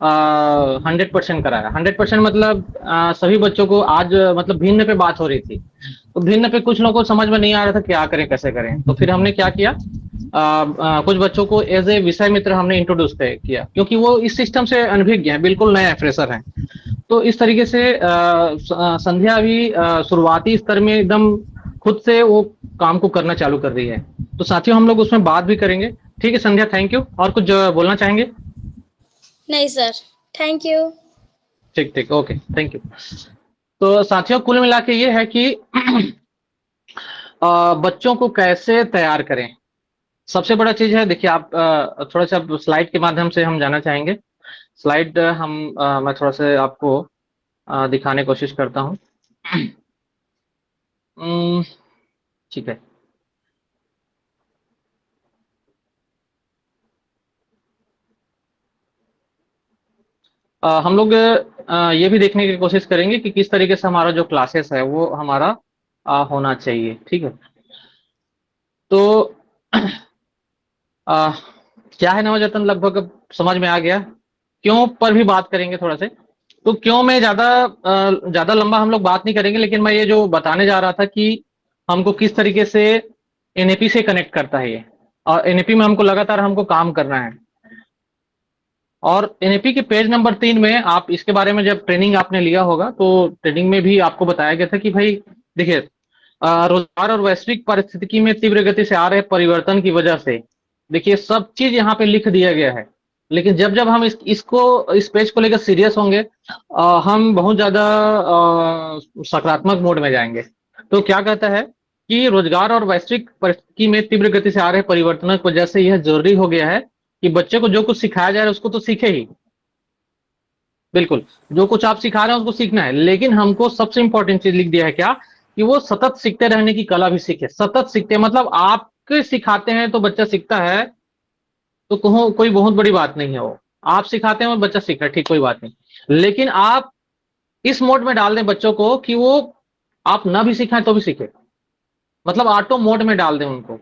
100% कराया। 100% मतलब सभी बच्चों को आज मतलब भिन्न पे बात हो रही थी, तो भिन्न पे कुछ लोगों को समझ में नहीं आ रहा था क्या करें कैसे करें। तो फिर हमने क्या किया, कुछ बच्चों को एज ए विषय मित्र हमने इंट्रोड्यूस किया, क्योंकि वो इस सिस्टम से अनभिज्ञ है, बिल्कुल नए फ्रेशर हैं। तो इस तरीके से संध्या अभी शुरुआती स्तर में एकदम खुद से वो काम को करना चालू कर रही है। तो साथियों हम लोग उसमें बात भी करेंगे। ठीक है संध्या, थैंक यू। और कुछ बोलना चाहेंगे? नहीं सर, थैंक यू। ठीक, ओके, थैंक यू। तो साथियों कुल मिला के ये है कि बच्चों को कैसे तैयार करें, सबसे बड़ा चीज है। देखिए आप थोड़ा सा स्लाइड के माध्यम से हम जाना चाहेंगे। स्लाइड मैं थोड़ा सा आपको दिखाने की कोशिश करता हूँ। ठीक है, हम लोग ये भी देखने की कोशिश करेंगे कि किस तरीके से हमारा जो क्लासेस है वो हमारा होना चाहिए। ठीक है, तो क्या है नवजतन, लगभग अब समझ में आ गया। क्यों पर भी बात करेंगे थोड़ा से। तो क्यों में ज्यादा लंबा हम लोग बात नहीं करेंगे, लेकिन मैं ये जो बताने जा रहा था कि हमको किस तरीके से एनएपी से कनेक्ट करता है ये, और एनएपी में हमको लगातार हमको काम करना है। और एनएपी के पेज नंबर 3 में आप इसके बारे में जब ट्रेनिंग आपने लिया होगा तो ट्रेनिंग में भी आपको बताया गया था कि भाई देखिए, रोजगार और वैश्विक पारिस्थितिकी में तीव्र गति से आ रहे परिवर्तन की वजह से, देखिए सब चीज यहाँ पे लिख दिया गया है। लेकिन जब जब हम इस पेज को लेकर सीरियस होंगे, हम बहुत ज्यादा सकारात्मक मोड में जाएंगे। तो क्या कहता है कि रोजगार और वैश्विक परिस्थिति में तीव्र गति से आ रहे परिवर्तनों की वजह से यह जरूरी हो गया है कि बच्चे को जो कुछ सिखाया जा रहा है उसको तो सीखे ही, बिल्कुल जो कुछ आप सिखा रहे हैं उसको सीखना है। लेकिन हमको सबसे इंपॉर्टेंट चीज लिख दिया है क्या, कि वो सतत सीखते रहने की कला भी सीखे। सतत सीखते मतलब आप सिखाते हैं तो बच्चा सीखता है, तो कोई बहुत बड़ी बात नहीं है। वो आप सिखाते हैं और बच्चा सीख रहा है, ठीक कोई बात नहीं। लेकिन आप इस मोड में डाल दें बच्चों को कि वो आप ना भी सिखाएं तो भी सीखे, मतलब ऑटो मोड में डाल दें उनको,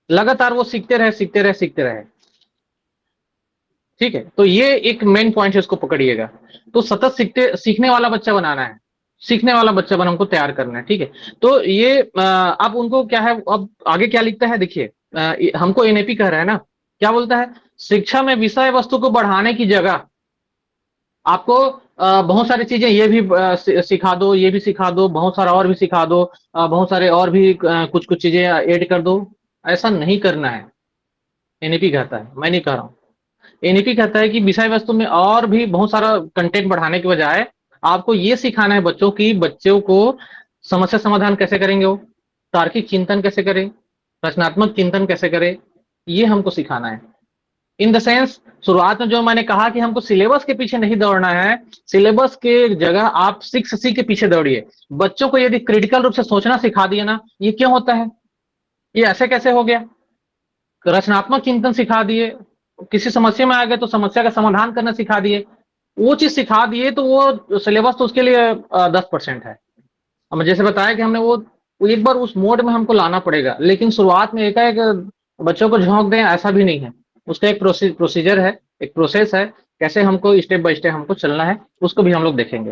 लगातार वो सीखते रहे सीखते रहे सीखते रहे। ठीक है, तो ये एक मेन पॉइंट है, इसको पकड़िएगा। तो सतत सीखने वाला बच्चा बनाना है, सीखने वाला बच्चा हमको तैयार करना है। ठीक है, तो ये अब उनको क्या है, अब आगे क्या लिखता है देखिए, हमको एनएपी कह रहा है ना, क्या बोलता है, शिक्षा में विषय वस्तु को बढ़ाने की जगह आपको बहुत सारी चीजें ये भी सिखा दो, ये भी सिखा दो, बहुत सारा और भी सिखा दो, बहुत सारे और भी कुछ कुछ चीजें ऐड कर दो। ऐसा नहीं करना है, एनएपी कहता है, मैं नहीं कह रहा हूं। एनईपी कहता है कि विषय वस्तु में और भी बहुत सारा कंटेंट बढ़ाने के बजाय आपको ये सिखाना है बच्चों की, बच्चों को समस्या समाधान कैसे करेंगे, वो तार्किक चिंतन कैसे करें, रचनात्मक चिंतन कैसे करें, ये हमको सिखाना है। इन द सेंस, शुरुआत में जो मैंने कहा कि हमको सिलेबस के पीछे नहीं दौड़ना है, सिलेबस के जगह आप 6C के पीछे दौड़िए। बच्चों को यदि क्रिटिकल रूप से सोचना सिखा दिया ना, ये क्यों होता है, ये ऐसे कैसे हो गया, रचनात्मक चिंतन सिखा दिए, किसी समस्या में आ गए तो समस्या का समाधान करना सिखा दिए, वो चीज सिखा दिए, तो वो सिलेबस तो उसके लिए 10% है। अब जैसे बताया कि हमने वो एक बार उस मोड में हमको लाना पड़ेगा। लेकिन शुरुआत में एकाएक बच्चों को झोंक दें, ऐसा भी नहीं है। उसका एक प्रोसीजर है, एक प्रोसेस है, कैसे हमको स्टेप बाय स्टेप हमको चलना है, उसको भी हम लोग देखेंगे।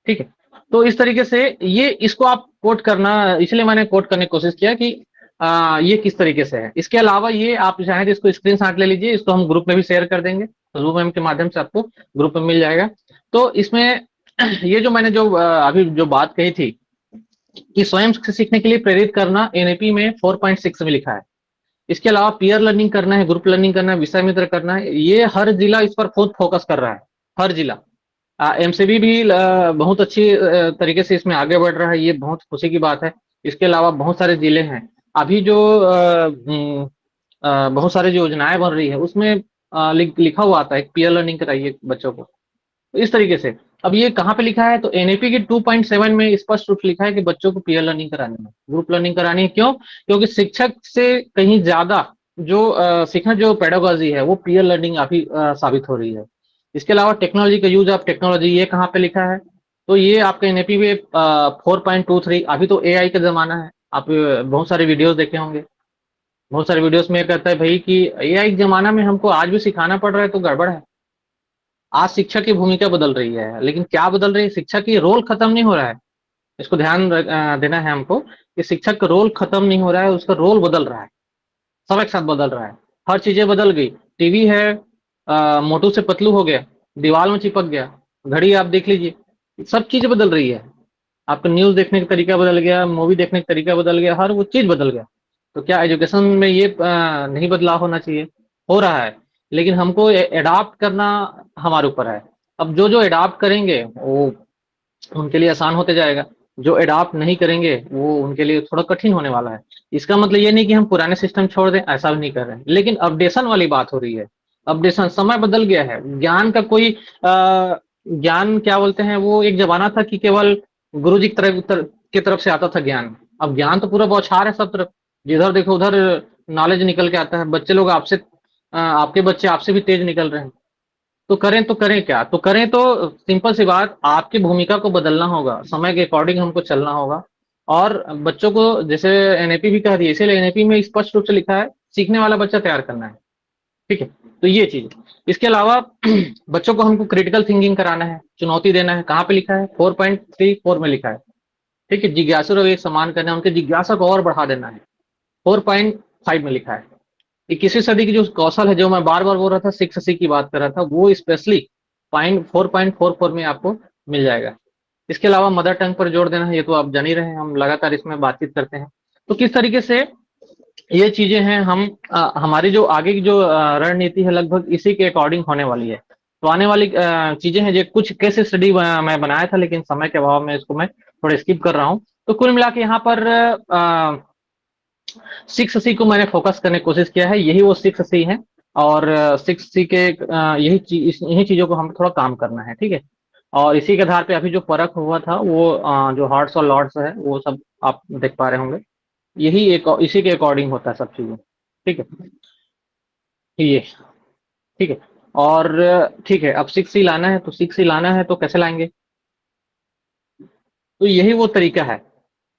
ठीक है, तो इस तरीके से ये इसको आप कोट करना, इसलिए मैंने कोट करने की कोशिश किया कि ये किस तरीके से है। इसके अलावा ये आप चाहें तो इसको स्क्रीनशॉट ले लीजिए, इसको हम ग्रुप में भी शेयर कर देंगे, जूम एम के माध्यम से आपको ग्रुप में मिल जाएगा। तो इसमें ये जो मैंने जो अभी जो बात कही थी कि स्वयं से सीखने के लिए प्रेरित करना, एनएपी में 4.6 में लिखा है। इसके अलावा पीयर लर्निंग करना है, ग्रुप लर्निंग करना है, विषय मित्र करना है, ये हर जिला इस पर खुद फोकस कर रहा है, हर जिला। एमसीबी भी बहुत अच्छी तरीके से इसमें आगे बढ़ रहा है, ये बहुत खुशी की बात है। इसके अलावा बहुत सारे जिले हैं, अभी जो बहुत सारी जो योजनाएं बन रही है उसमें लिखा हुआ आता है पीयर लर्निंग कराइए बच्चों को। तो इस तरीके से अब ये कहाँ पे लिखा है, तो एनएपी के 2.7 में स्पष्ट रूप से लिखा है कि बच्चों को पीयर लर्निंग करानी है, ग्रुप लर्निंग करानी है। क्यों? क्योंकि शिक्षक से कहीं ज्यादा जो सीखना जो पेडागोजी है वो पीयर लर्निंग अभी साबित हो रही है। इसके अलावा टेक्नोलॉजी का यूज ऑफ टेक्नोलॉजी, ये कहाँ पे लिखा है, तो ये आपका एनएपी में 4.23। अभी तो एआई का जमाना है, आप बहुत सारे वीडियोस देखे होंगे, बहुत सारे वीडियोस में कहता है भाई कि एआई के जमाना में हमको आज भी सिखाना पड़ रहा है, तो गड़बड़ है। आज शिक्षा की भूमिका बदल रही है, लेकिन क्या बदल रही है, शिक्षा की रोल खत्म नहीं हो रहा है। इसको ध्यान देना है हमको कि शिक्षक का रोल खत्म नहीं हो रहा है, उसका रोल बदल रहा है, सब एक साथ बदल रहा है। हर चीजें बदल गई, टीवी है मोटू से पतलू हो गया, दीवार में चिपक गया, घड़ी आप देख लीजिए, सब चीजें बदल रही है। आपका न्यूज देखने का तरीका बदल गया, मूवी देखने का तरीका बदल गया, हर वो चीज बदल गया। तो क्या एजुकेशन में ये नहीं बदलाव होना चाहिए? हो रहा है, लेकिन हमको एडाप्ट करना हमारे ऊपर है। अब जो जो एडाप्ट करेंगे वो उनके लिए आसान होते जाएगा, जो एडाप्ट नहीं करेंगे वो उनके लिए थोड़ा कठिन होने वाला है। इसका मतलब ये नहीं कि हम पुराने सिस्टम छोड़ दें, ऐसा भी नहीं कर रहे हैं, लेकिन अपडेशन वाली बात हो रही है। अपडेशन, समय बदल गया है, ज्ञान का कोई ज्ञान क्या बोलते हैं, वो एक जमाना था कि केवल गुरु जी की तरफ से आता था ज्ञान। अब ज्ञान तो पूरा बौछार है सब तरफ, जिधर देखो उधर नॉलेज निकल के आता है। बच्चे लोग आपसे आपके बच्चे आपसे भी तेज निकल रहे हैं। तो करें क्या, तो करें तो सिंपल सी बात, आपकी भूमिका को बदलना होगा, समय के अकॉर्डिंग हमको चलना होगा। और बच्चों को जैसे एनएपी भी कह दिया, इसीलिए एनएपी में स्पष्ट रूप से लिखा है सीखने वाला बच्चा तैयार करना है, ठीक है। तो ये चीज, इसके अलावा बच्चों को हमको क्रिटिकल थिंकिंग कराना है, चुनौती देना है। कहाँ पे लिखा है? 4.34 में लिखा है, ठीक है। जिज्ञासु रवैया समान करना है, उनके जिज्ञासा को और बढ़ा देना है, 4.5 में लिखा है। 21वीं सदी की जो कौशल है, जो मैं बार बार बोल रहा था, 6C की बात कर रहा था, वो स्पेशली 4.44 में आपको मिल जाएगा। इसके अलावा मदर टंग पर जोर देना है, ये तो आप जान ही रहे हैं, हम लगातार इसमें बातचीत करते हैं। तो किस तरीके से ये चीजें हैं, हम हमारी जो आगे की जो रणनीति है लगभग इसी के अकॉर्डिंग होने वाली है। तो आने वाली चीजें हैं, जो कुछ केस स्टडी मैं बनाया था, लेकिन समय के अभाव में इसको मैं थोड़ा स्किप कर रहा हूँ। तो कुल मिला के यहाँ पर 6C को मैंने फोकस करने की कोशिश किया है, यही वो 6C है। और 6C के यही चीजों को हम थोड़ा काम करना है, ठीक है। और इसी के आधार पे अभी जो परख हुआ था, वो जो हार्ट्स और लॉर्ड्स है, वो सब आप देख पा रहे होंगे। यही एक इसी के अकॉर्डिंग होता है सब चीजें, ठीक है। ये ठीक है। और ठीक है, अब 6C लाना है, तो 6C लाना है तो कैसे लाएंगे? तो यही वो तरीका है,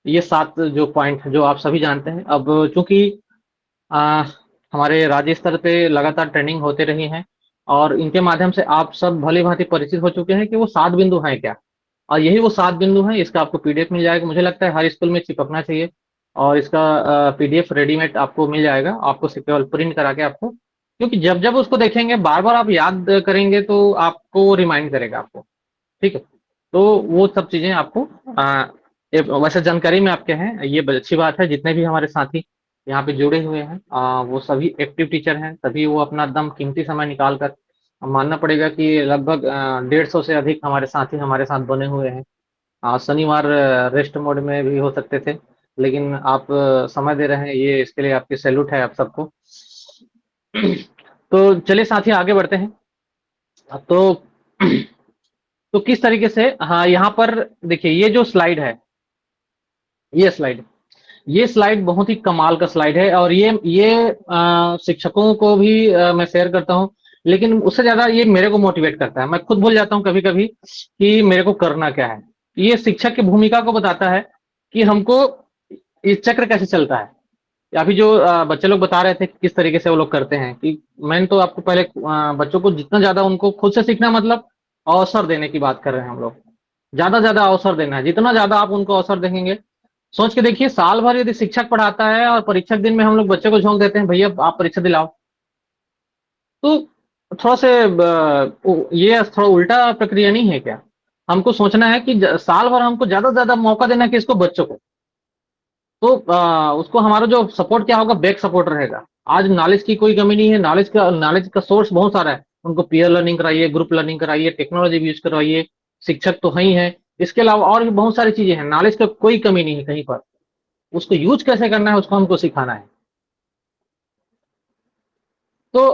ये 7 जो पॉइंट जो आप सभी जानते हैं। अब चूंकि हमारे राज्य स्तर पे लगातार ट्रेनिंग होते रही हैं, और इनके माध्यम से आप सब भली भांति परिचित हो चुके हैं कि वो 7 बिंदु हैं क्या। और यही वो 7 बिंदु हैं। इसका आपको पीडीएफ मिल जाएगा, मुझे लगता है हर स्कूल में चिपकना चाहिए, और इसका पीडीएफ रेडीमेड आपको मिल जाएगा, आपको केवल प्रिंट करा के आपको, क्योंकि जब जब उसको देखेंगे, बार बार आप याद करेंगे, तो आपको रिमाइंड करेगा आपको, ठीक है। तो वो सब चीजें आपको वैसे जानकारी में आपके हैं, ये अच्छी बात है। जितने भी हमारे साथी यहाँ पे जुड़े हुए हैं, वो सभी एक्टिव टीचर हैं, सभी वो अपना दम कीमती समय निकाल कर, मानना पड़ेगा कि लगभग 150 से अधिक हमारे साथी हमारे साथ बने हुए हैं। शनिवार रेस्ट मोड में भी हो सकते थे, लेकिन आप समय दे रहे हैं, ये इसके लिए आपकी सैल्यूट है आप सबको। तो चलिए साथी आगे बढ़ते हैं। तो किस तरीके से, हाँ यहाँ पर देखिए, ये जो स्लाइड है, ये स्लाइड बहुत ही कमाल का स्लाइड है, और ये शिक्षकों को भी मैं शेयर करता हूँ, लेकिन उससे ज्यादा ये मेरे को मोटिवेट करता है। मैं खुद भूल जाता हूँ कभी कभी कि मेरे को करना क्या है। ये शिक्षक की भूमिका को बताता है कि हमको ये चक्र कैसे चलता है। अभी जो बच्चे लोग बता रहे थे किस तरीके से वो लोग करते हैं, कि मैंने तो आपको पहले बच्चों को जितना ज्यादा उनको खुद से सीखना, मतलब अवसर देने की बात कर रहे हैं हम लोग। ज्यादा अवसर देना है, जितना ज्यादा आप उनको अवसर देंगे। सोच के देखिए, साल भर यदि शिक्षक पढ़ाता है और परीक्षा के दिन में हम लोग बच्चे को झोंक देते हैं, भैया आप परीक्षा दिलाओ, तो थोड़ा से ये थोड़ा उल्टा प्रक्रिया नहीं है क्या? हमको सोचना है कि साल भर हमको ज्यादा मौका देना है, किसको? बच्चों को। तो उसको हमारा जो सपोर्ट क्या होगा? बैक सपोर्ट रहेगा। आज नॉलेज की कोई कमी नहीं है, नॉलेज का सोर्स बहुत सारा है। उनको पीयर लर्निंग कराइए, ग्रुप लर्निंग कराइए, टेक्नोलॉजी यूज करवाइए, शिक्षक तो है ही है। इसके अलावा और भी बहुत सारी चीजें हैं, नॉलेज का कोई कमी नहीं है कहीं पर। उसको यूज कैसे करना है, उसको हमको सिखाना है। तो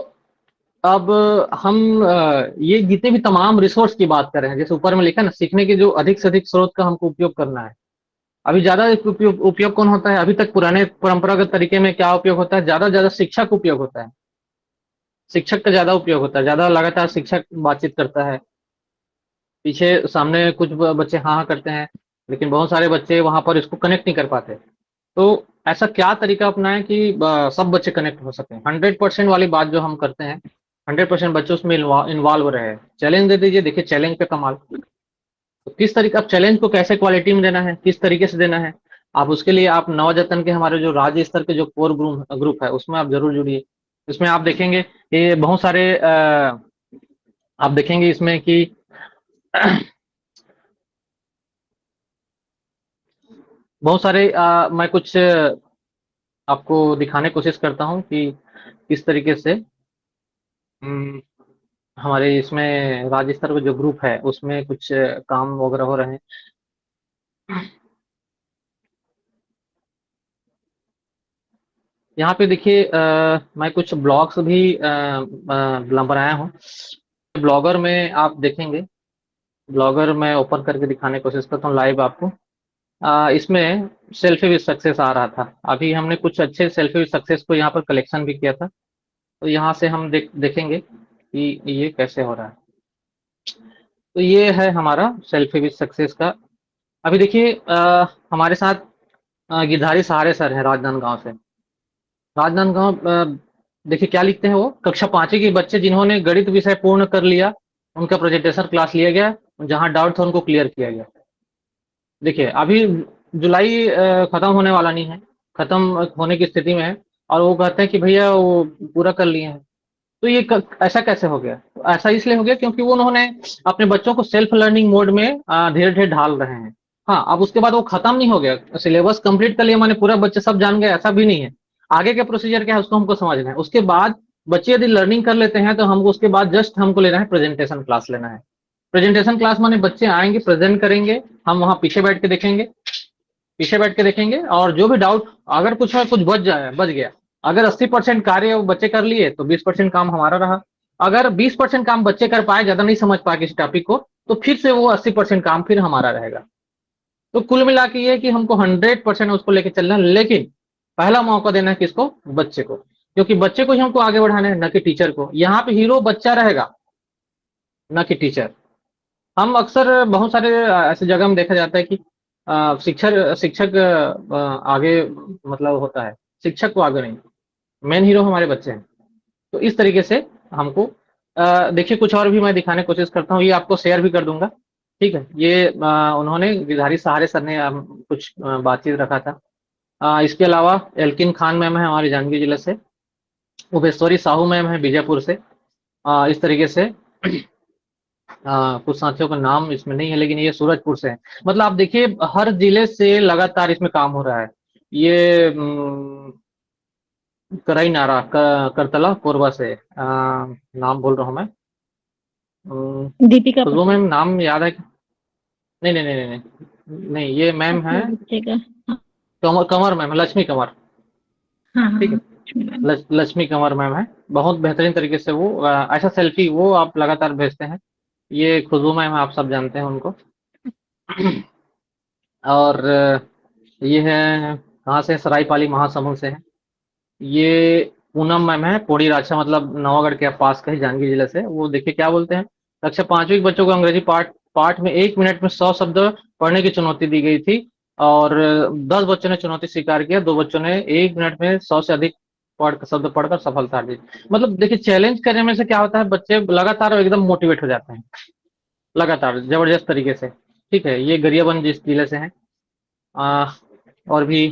अब हम ये जितने भी तमाम रिसोर्स की बात कर रहे हैं, जैसे ऊपर में लिखा ना, सीखने के जो अधिक से अधिक स्रोत का हमको उपयोग करना है। अभी ज्यादा उपयोग कौन होता है? अभी तक पुराने परंपरागत तरीके में क्या उपयोग होता है? ज्यादा शिक्षक उपयोग होता है, शिक्षक का ज्यादा उपयोग होता है, ज्यादा लगातार शिक्षक बातचीत करता है। पीछे सामने कुछ बच्चे हाँ करते हैं, लेकिन बहुत सारे बच्चे वहां पर इसको कनेक्ट नहीं कर पाते। तो ऐसा क्या तरीका अपनाएं कि सब बच्चे कनेक्ट हो सकें? 100% वाली बात जो हम करते हैं, 100% बच्चे उसमें इन्वॉल्व रहे। चैलेंज दे दीजिए, देखिए चैलेंज पे कमाल। तो किस तरीके, अब चैलेंज को कैसे क्वालिटी में देना है, किस तरीके से देना है, आप उसके लिए आप नवजतन के हमारे जो राज्य स्तर के जो कोर ग्रुप है, उसमें आप जरूर जुड़िए। इसमें आप देखेंगे ये बहुत सारे आप देखेंगे इसमें कि बहुत सारे मैं कुछ आपको दिखाने की कोशिश करता हूं कि किस तरीके से हमारे इसमें राज्य स्तर का जो ग्रुप है, उसमें कुछ काम वगैरह हो रहे हैं। यहाँ पे देखिए, मैं कुछ ब्लॉग्स भी बनाया हूँ। ब्लॉगर में आप देखेंगे, ब्लॉगर में ओपन करके दिखाने की कोशिश करता हूँ लाइव आपको। इसमें सेल्फी विद सक्सेस आ रहा था। अभी हमने कुछ अच्छे सेल्फी विद सक्सेस को यहाँ पर कलेक्शन भी किया था, तो यहाँ से हम देखेंगे कि ये कैसे हो रहा है। तो ये है हमारा सेल्फी विद सक्सेस का। अभी देखिए, हमारे साथ गिरधारी सहारे सर हैं राजनांदगांव से। राजनांदगांव देखिए क्या लिखते हैं वो, कक्षा 5वीं के बच्चे जिन्होंने गणित विषय पूर्ण कर लिया, उनका प्रेजेंटेशन क्लास लिया गया, जहाँ डाउट था उनको क्लियर किया गया। देखिए अभी जुलाई खत्म होने वाला नहीं है, खत्म होने की स्थिति में है, और वो कहते हैं कि भैया वो पूरा कर लिए हैं। तो ये ऐसा कैसे हो गया? तो ऐसा इसलिए हो गया क्योंकि वो उन्होंने अपने बच्चों को सेल्फ लर्निंग मोड में धीरे धीरे ढाल रहे हैं। हाँ, अब उसके बाद वो खत्म नहीं हो गया, सिलेबस कंप्लीट कर लिया माने पूरा बच्चे सब जान गए, ऐसा भी नहीं है। आगे का प्रोसीजर क्या है उसको हमको समझना है। उसके बाद बच्चे यदि लर्निंग कर लेते हैं तो हमको उसके बाद जस्ट हमको लेना है प्रेजेंटेशन क्लास लेना है। प्रेजेंटेशन क्लास माने बच्चे आएंगे, प्रेजेंट करेंगे, हम वहां पीछे बैठ के देखेंगे, और जो भी डाउट अगर कुछ है, कुछ बच गया, अगर 80% कार्य वो बच्चे कर लिए तो 20% काम हमारा रहा। अगर 20% काम बच्चे कर पाए, ज्यादा नहीं समझ पाए किसी टॉपिक को, तो फिर से वो 80% काम फिर हमारा रहेगा। तो कुल मिला के ये कि हमको 100% उसको लेके चलना है, लेकिन पहला मौका देना है किसको? बच्चे को, क्योंकि बच्चे को ही हमको आगे बढ़ाना है, न कि टीचर को। यहाँ पे हीरो बच्चा रहेगा, न कि टीचर। हम अक्सर बहुत सारे ऐसे जगह में देखा जाता है कि शिक्षक शिक्षक आगे मतलब होता है, शिक्षक को आगे नहीं, मेन हीरो हमारे बच्चे हैं। तो इस तरीके से हमको देखिए कुछ और भी मैं दिखाने की कोशिश करता हूँ, ये आपको शेयर भी कर दूंगा, ठीक है। ये उन्होंने गिरधारी सहारे सर ने कुछ बातचीत रखा था। इसके अलावा एल्किन खान मैम है हमारे जांजगीर जिले से, उपेश्वरी साहू मैम है बीजापुर से। इस तरीके से कुछ साथियों का नाम इसमें नहीं है, लेकिन ये सूरजपुर से है। मतलब आप देखिए हर जिले से लगातार इसमें काम हो रहा है। ये कराई नारा करतला कोरबा से नाम बोल रहा हूँ मैं। दीपिका खुशबू मैम नाम याद है? नहीं नहीं नहीं नहीं नहीं, नहीं ये मैम है बच्चे का। कंवर मैम, लक्ष्मी कंवर, हाँ ठीक है। हाँ। लक्ष्मी कंवर मैम है, बहुत बेहतरीन तरीके से वो ऐसा सेल्फी वो आप लगातार भेजते हैं। ये खुशबू मैम है, आप सब जानते हैं उनको। और ये है कहाँ से? सरायपाली महासमुंद से है। ये पूनम मैम है, पोड़ी राछा मतलब नवागढ़ के पास का ही जांजगीर जिले से। वो देखिए क्या बोलते हैं, कक्षा 5वीं के बच्चों को अंग्रेजी पाठ में 1 मिनट में 100 शब्द पढ़ने की चुनौती दी गई थी, और 10 बच्चों ने चुनौती स्वीकार किया, 2 बच्चों ने 1 मिनट में 100 से अधिक शब्द पढ़कर सफलता दी। मतलब देखिए चैलेंज करने में से क्या होता है, बच्चे लगातार एकदम मोटिवेट हो जाते हैं, लगातार जबरदस्त तरीके से, ठीक है। ये गरियाबंद जिस जिले से है। और भी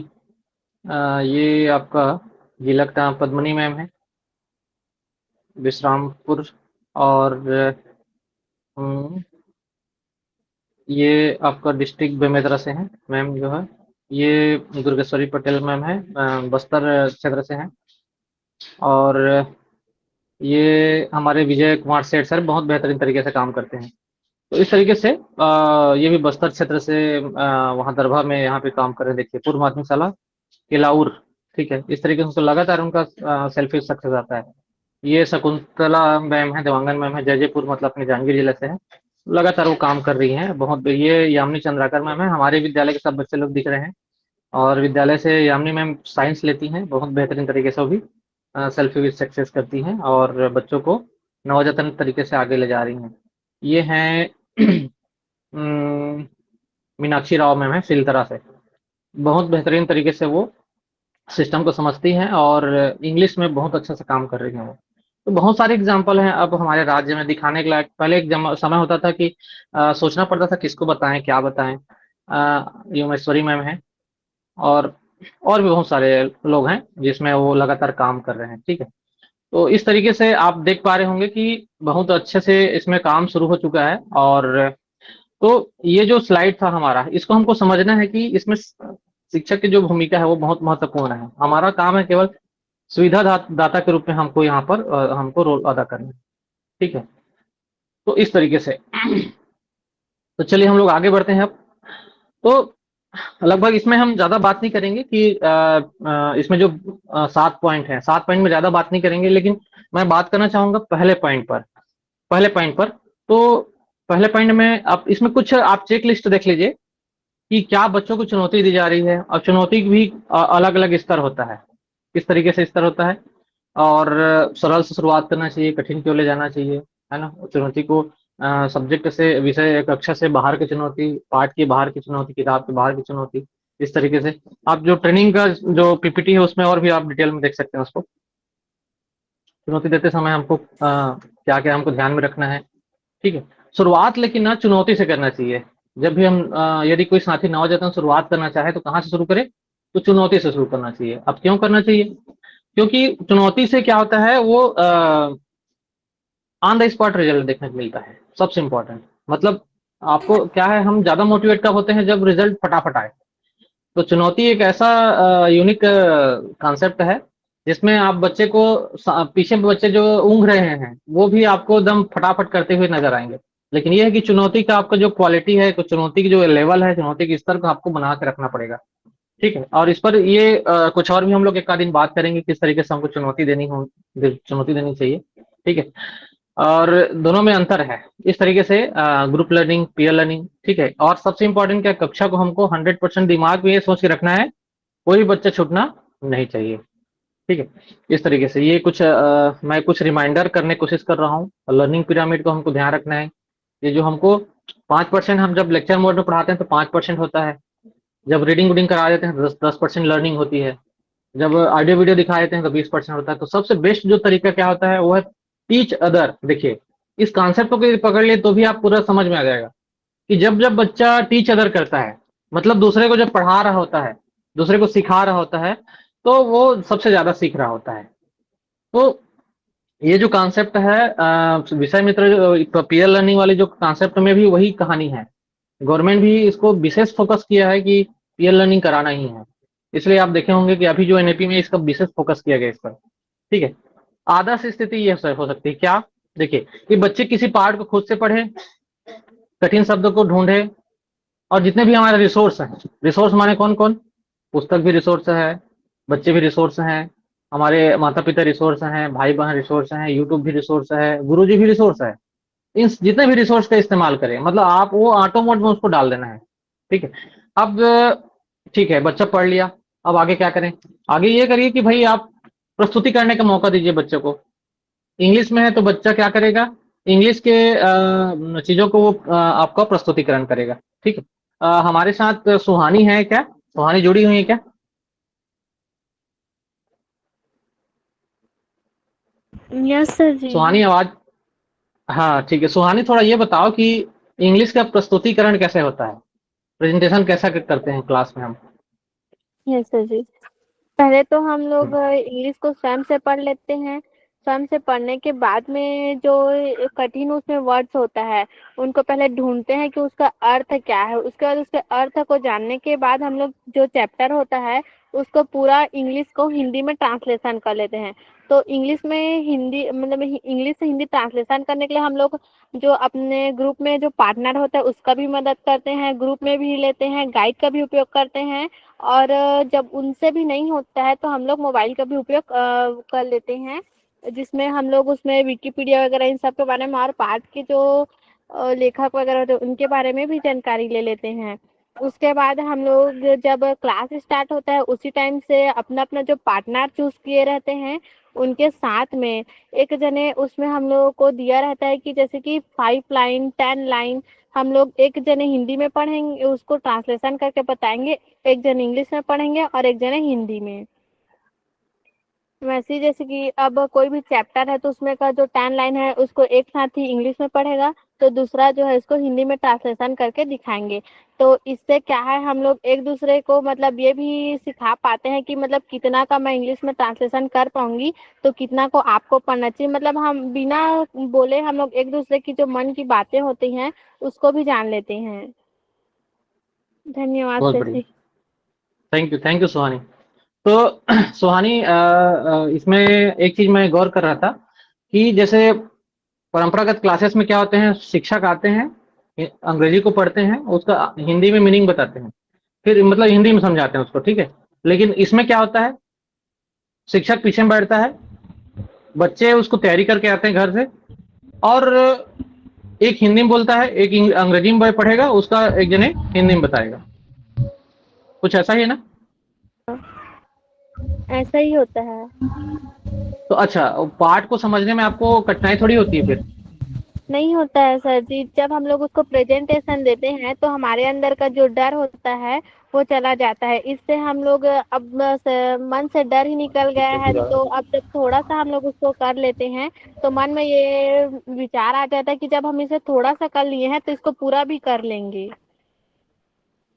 ये आपका जिला का पद्मनी मैम है विश्रामपुर। और ये आपका डिस्ट्रिक्ट बेमेतरा से है मैम जो है। ये दुर्गेश्वरी पटेल मैम है, बस्तर क्षेत्र से हैं। और ये हमारे विजय कुमार सेठ सर बहुत बेहतरीन तरीके से काम करते हैं। तो इस तरीके से ये भी बस्तर क्षेत्र से वहाँ दरभा में यहाँ पे काम कर रहे हैं। देखिए पूर्व माध्यमिक शाला केलाउर, ठीक है। इस तरीके से लगातार उनका सेल्फी सक्सेस आता है। ये शकुंतला मैम है, देवांगन मैम है, जयपुर मतलब अपने जांजगीर जिले से है, लगातार वो काम कर रही हैं बहुत। ये यामिनी चंद्राकर मैम है, हमारे विद्यालय के सब बच्चे लोग दिख रहे हैं। और विद्यालय से यामिनी मैम साइंस लेती हैं, बहुत बेहतरीन तरीके से वो भी सेल्फी विद सक्सेस करती हैं और बच्चों को नवजतन तरीके से आगे ले जा रही हैं। ये हैं मीनाक्षी राव मैम है सिलतरा से, बहुत बेहतरीन तरीके से वो सिस्टम को समझती हैं और इंग्लिश में बहुत अच्छे से काम कर रही हैं वो। तो बहुत सारे एग्जाम्पल हैं अब हमारे राज्य में दिखाने के लायक। पहले एक समय होता था कि सोचना पड़ता था किसको बताएं क्या बताएं। ये उमेश्वरी मैम है, और भी बहुत सारे लोग हैं जिसमें वो लगातार काम कर रहे हैं, ठीक है। तो इस तरीके से आप देख पा रहे होंगे कि बहुत अच्छे से इसमें काम शुरू हो चुका है। और तो ये जो स्लाइड था हमारा, इसको हमको समझना है कि इसमें शिक्षक की जो भूमिका है वो बहुत महत्वपूर्ण है। हमारा काम है केवल सुविधा दाता के रूप में हमको यहाँ पर हमको रोल अदा करना है, ठीक है। तो इस तरीके से तो चलिए हम लोग आगे बढ़ते हैं अब। तो लगभग इसमें हम ज्यादा बात नहीं करेंगे कि इसमें जो 7 पॉइंट हैं, 7 पॉइंट में ज्यादा बात नहीं करेंगे, लेकिन मैं बात करना चाहूंगा पहले पॉइंट पर। तो पहले पॉइंट में आप इसमें कुछ आप चेक लिस्ट देख लीजिए कि क्या बच्चों को चुनौती दी जा रही है, और चुनौती भी अलग अलग स्तर होता है, किस तरीके से स्तर होता है। और सरल से शुरुआत करना चाहिए, कठिन क्यों ले जाना चाहिए, है ना। चुनौती को सब्जेक्ट से, विषय कक्षा से बाहर की चुनौती, पाठ के बाहर की चुनौती, किताब के बाहर की चुनौती, इस तरीके से आप जो ट्रेनिंग का जो पीपीटी है उसमें और भी आप डिटेल में देख सकते हैं उसको। चुनौती देते समय हमको क्या क्या हमको ध्यान में रखना है, ठीक है। शुरुआत लेकिन ना चुनौती से करना चाहिए। जब भी हम यदि कोई साथी नवजातन शुरुआत करना चाहे तो कहाँ से शुरू करे, तो चुनौती से शुरू करना चाहिए। अब क्यों करना चाहिए, क्योंकि चुनौती से क्या होता है वो ऑन द स्पॉट रिजल्ट देखने को मिलता है, सबसे इम्पोर्टेंट। मतलब आपको क्या है, हम ज्यादा मोटिवेट कब होते हैं, जब रिजल्ट फटाफट आए। तो चुनौती एक ऐसा यूनिक कॉन्सेप्ट है जिसमें आप बच्चे को पीछे बच्चे जो ऊँघ रहे हैं वो भी आपको एकदम फटाफट करते हुए नजर आएंगे। लेकिन ये है कि चुनौती का आपका जो क्वालिटी है, चुनौती की जो लेवल है, चुनौती के स्तर को आपको बना के रखना पड़ेगा, ठीक है। और इस पर ये कुछ और भी हम लोग एक आध दिन बात करेंगे किस तरीके से हमको चुनौती देनी चाहिए, ठीक है। और दोनों में अंतर है इस तरीके से, ग्रुप लर्निंग, पीयर लर्निंग, ठीक है। और सबसे इंपॉर्टेंट क्या, कक्षा को हमको 100% दिमाग में ये सोच के रखना है, कोई बच्चा छूटना नहीं चाहिए, ठीक है। इस तरीके से ये कुछ मैं कुछ रिमाइंडर करने की कोशिश कर रहा हूँ। लर्निंग पिरामिड को हमको ध्यान रखना है। ये जो हमको 5% हम जब लेक्चर मोड में पढ़ाते हैं तो 5% होता है, जब रीडिंग वूडिंग करा देते हैं तो 10% लर्निंग होती है, जब ऑडियो वीडियो दिखा देते हैं तो 20% होता है। तो सबसे बेस्ट जो तरीका क्या होता है वो है टीच अदर। देखिए इस कॉन्सेप्ट को यदि पकड़ लिए तो भी आप पूरा समझ में आ जाएगा कि जब जब बच्चा टीच अदर करता है, मतलब दूसरे को जब पढ़ा रहा होता है, दूसरे को सिखा रहा होता है, तो वो सबसे ज्यादा सीख रहा होता है। तो ये जो कॉन्सेप्ट है विषय मित्र पीयर लर्निंग वाली जो कॉन्सेप्ट में भी वही कहानी है। गवर्नमेंट भी इसको विशेष फोकस किया है कि पीयर लर्निंग कराना ही है। इसलिए आप देखे होंगे कि अभी जो एनएपी में इसका विशेष फोकस किया गया इस पर, ठीक है। आदर्श स्थिति ये हो सकती है क्या, देखिए कि बच्चे किसी पार्ट को खुद से पढ़े, कठिन शब्दों को ढूंढे, और जितने भी हमारे रिसोर्स हैं, रिसोर्स माने कौन कौन, पुस्तक भी रिसोर्स है, बच्चे भी रिसोर्स हैं, हमारे माता पिता रिसोर्स हैं, भाई बहन रिसोर्स हैं, यूट्यूब भी रिसोर्स है, गुरुजी भी रिसोर्स है। इन जितने भी रिसोर्स का इस्तेमाल करें, मतलब आप वो ऑटो मोड में उसको डाल देना है, ठीक है। अब ठीक है, बच्चा पढ़ लिया, अब आगे क्या करें, आगे ये करिए कि भाई आप प्रस्तुति करने का मौका दीजिए बच्चे को। इंग्लिश में है तो बच्चा क्या करेगा, इंग्लिश के चीजों को वो आपका प्रस्तुतिकरण करेगा, ठीक है। हमारे साथ सुहानी है क्या, सुहानी जुड़ी हुई है क्या? यस सर जी। सुहानी आवाज, हाँ ठीक है। सुहानी थोड़ा ये बताओ कि इंग्लिश का प्रस्तुतिकरण कैसे होता है, प्रेजेंटेशन कैसा करते हैं क्लास में हम? यस सर जी। पहले तो हम लोग इंग्लिश को स्वयं से पढ़ लेते हैं। स्वयं से पढ़ने के बाद में जो कठिन उसमें वर्ड्स होता है उनको पहले ढूंढते हैं कि उसका अर्थ क्या है। उसके बाद उसके अर्थ को जानने के बाद हम लोग जो चैप्टर होता है उसको पूरा इंग्लिश को हिंदी में ट्रांसलेशन कर लेते हैं। तो इंग्लिश में हिंदी मतलब इंग्लिश से हिंदी ट्रांसलेशन करने के लिए हम लोग जो अपने ग्रुप में जो पार्टनर होता है उसका भी मदद करते हैं, ग्रुप में भी लेते हैं, गाइड का भी उपयोग करते हैं। और जब उनसे भी नहीं होता है तो हम लोग मोबाइल का भी उपयोग कर लेते हैं, जिसमें हम लोग उसमें विकिपीडिया वगैरह इन सब के बारे में और पाठ के जो लेखक वगैरह होते हैं उनके बारे में भी जानकारी ले लेते हैं। उसके बाद हम लोग जब क्लास स्टार्ट होता है उसी टाइम से अपना अपना जो पार्टनर चूज किए रहते हैं उनके साथ में एक जने उसमें हम लोगों को दिया रहता है कि जैसे कि 5 लाइन 10 लाइन हम लोग एक जने हिंदी में पढ़ेंगे, उसको ट्रांसलेशन करके बताएंगे, एक जने इंग्लिश में पढ़ेंगे और एक जने हिंदी में। वैसे जैसे कि अब कोई भी चैप्टर है तो उसमें का जो 10 लाइन है उसको एक साथ ही इंग्लिश में पढ़ेगा तो दूसरा जो है इसको हिंदी में ट्रांसलेशन करके दिखाएंगे। तो इससे क्या है हम लोग एक दूसरे को मतलब ये भी सिखा पाते हैं कि मतलब कितना का मैं इंग्लिश में ट्रांसलेशन कर पाऊंगी तो कितना को आपको पढ़ना चाहिए। मतलब हम बिना बोले हम लोग एक दूसरे की जो मन की बातें होती हैं उसको भी जान लेते हैं। धन्यवाद बहुत सर बढ़िया, जी। थैंक यू सुहानी। तो सुहानी इसमें एक चीज मैं गौर कर रहा था कि जैसे परंपरागत क्लासेस में क्या होते हैं, शिक्षक आते हैं, अंग्रेजी को पढ़ते हैं, उसका हिंदी में मीनिंग बताते हैं, फिर मतलब हिंदी में समझाते हैं उसको, ठीक है। लेकिन इसमें क्या होता है, शिक्षक पीछे में बैठता है, बच्चे उसको तैयारी करके आते हैं घर से, और एक हिंदी में बोलता है, एक अंग्रेजी में पढ़ेगा, उसका एक जने हिंदी में बताएगा। कुछ ऐसा ही है ना? ऐसा ही होता है। तो अच्छा, पाठ को समझने में आपको कठिनाई थोड़ी होती है फिर? नहीं होता है सर जी। जब हम लोग उसको प्रेजेंटेशन देते हैं तो हमारे अंदर का जो डर होता है वो चला जाता है। इससे हम लोग अब मन से डर ही निकल गया है, तो अब जब थोड़ा सा हम लोग उसको कर लेते हैं तो मन में ये विचार आ जाता है कि जब हम इसे थोड़ा सा कर लिए हैं तो इसको पूरा भी कर लेंगे।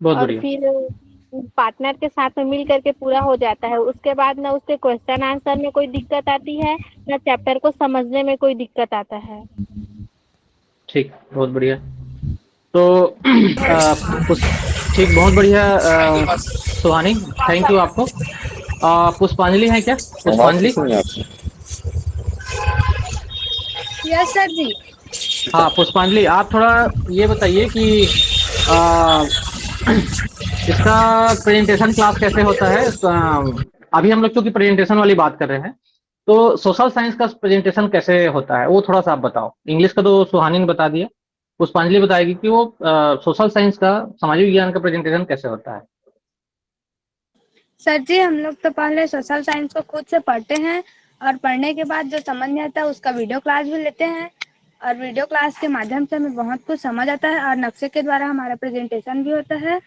बहुत और बढ़िया। फिर पार्टनर के साथ में मिल करके पूरा हो जाता है। उसके बाद ना उसके क्वेश्चन आंसर में कोई दिक्कत आती है, ना चैप्टर को समझने में कोई दिक्कत आता है। ठीक, बहुत बढ़िया। तो ठीक, बहुत बढ़िया सुहानी, थैंक यू आपको। पुष्पांजलि है क्या? पुष्पांजलि? यस सर जी। हाँ पुष्पांजलि, आप थोड़ा ये बताइए कि इसका प्रेजेंटेशन क्लास कैसे होता है? अभी हम लोग क्योंकि प्रेजेंटेशन वाली बात कर रहे हैं, तो सोशल साइंस का प्रेजेंटेशन कैसे होता है वो थोड़ा सा आप बताओ। इंग्लिश का तो सुहानी ने बता दिया, पुष्पांजलि बताएगी कि वो सोशल साइंस का, सामाजिक विज्ञान का प्रेजेंटेशन कैसे होता है। सर जी हम लोग तो पहले सोशल साइंस को खुद से पढ़ते हैं और पढ़ने के बाद जो समझ नहीं आता है उसका वीडियो क्लास भी लेते हैं, और वीडियो क्लास के माध्यम से हमें बहुत कुछ समझ आता है और नक्शे के द्वारा हमारा प्रेजेंटेशन भी होता है।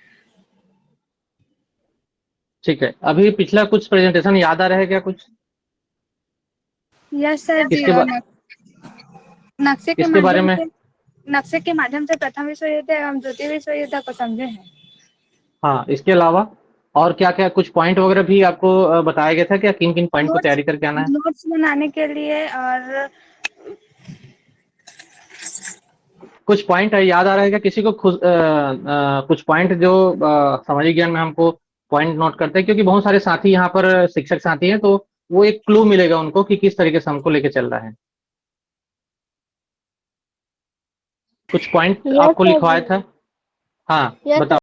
ठीक है, अभी पिछला कुछ प्रेजेंटेशन याद आ रहा है क्या कुछ? यस सर जी। किसके और बा- नक्शे के किसके बारे माध्यम में? से नक्शे के माध्यम से प्रथम विश्व युद्ध एवं द्वितीय विश्व युद्ध को समझे हैं। हाँ, इसके अलावा और क्या क्या कुछ पॉइंट वगैरह भी आपको बताया गया था क्या? किन किन पॉइंट को तैयारी करके आना है? नोट्स बनाने के लिए और कुछ पॉइंट याद आ रहा है क्या किसी को? कुछ पॉइंट जो सामाजिक ज्ञान में हमको पॉइंट नोट करते हैं, क्योंकि बहुत सारे साथी यहाँ पर शिक्षक साथी हैं, तो वो एक क्लू मिलेगा उनको कि किस तरीके से हमको लेके चल रहा है। कुछ पॉइंट यस आपको सर लिखवाया जी। था? हाँ यस बताओ।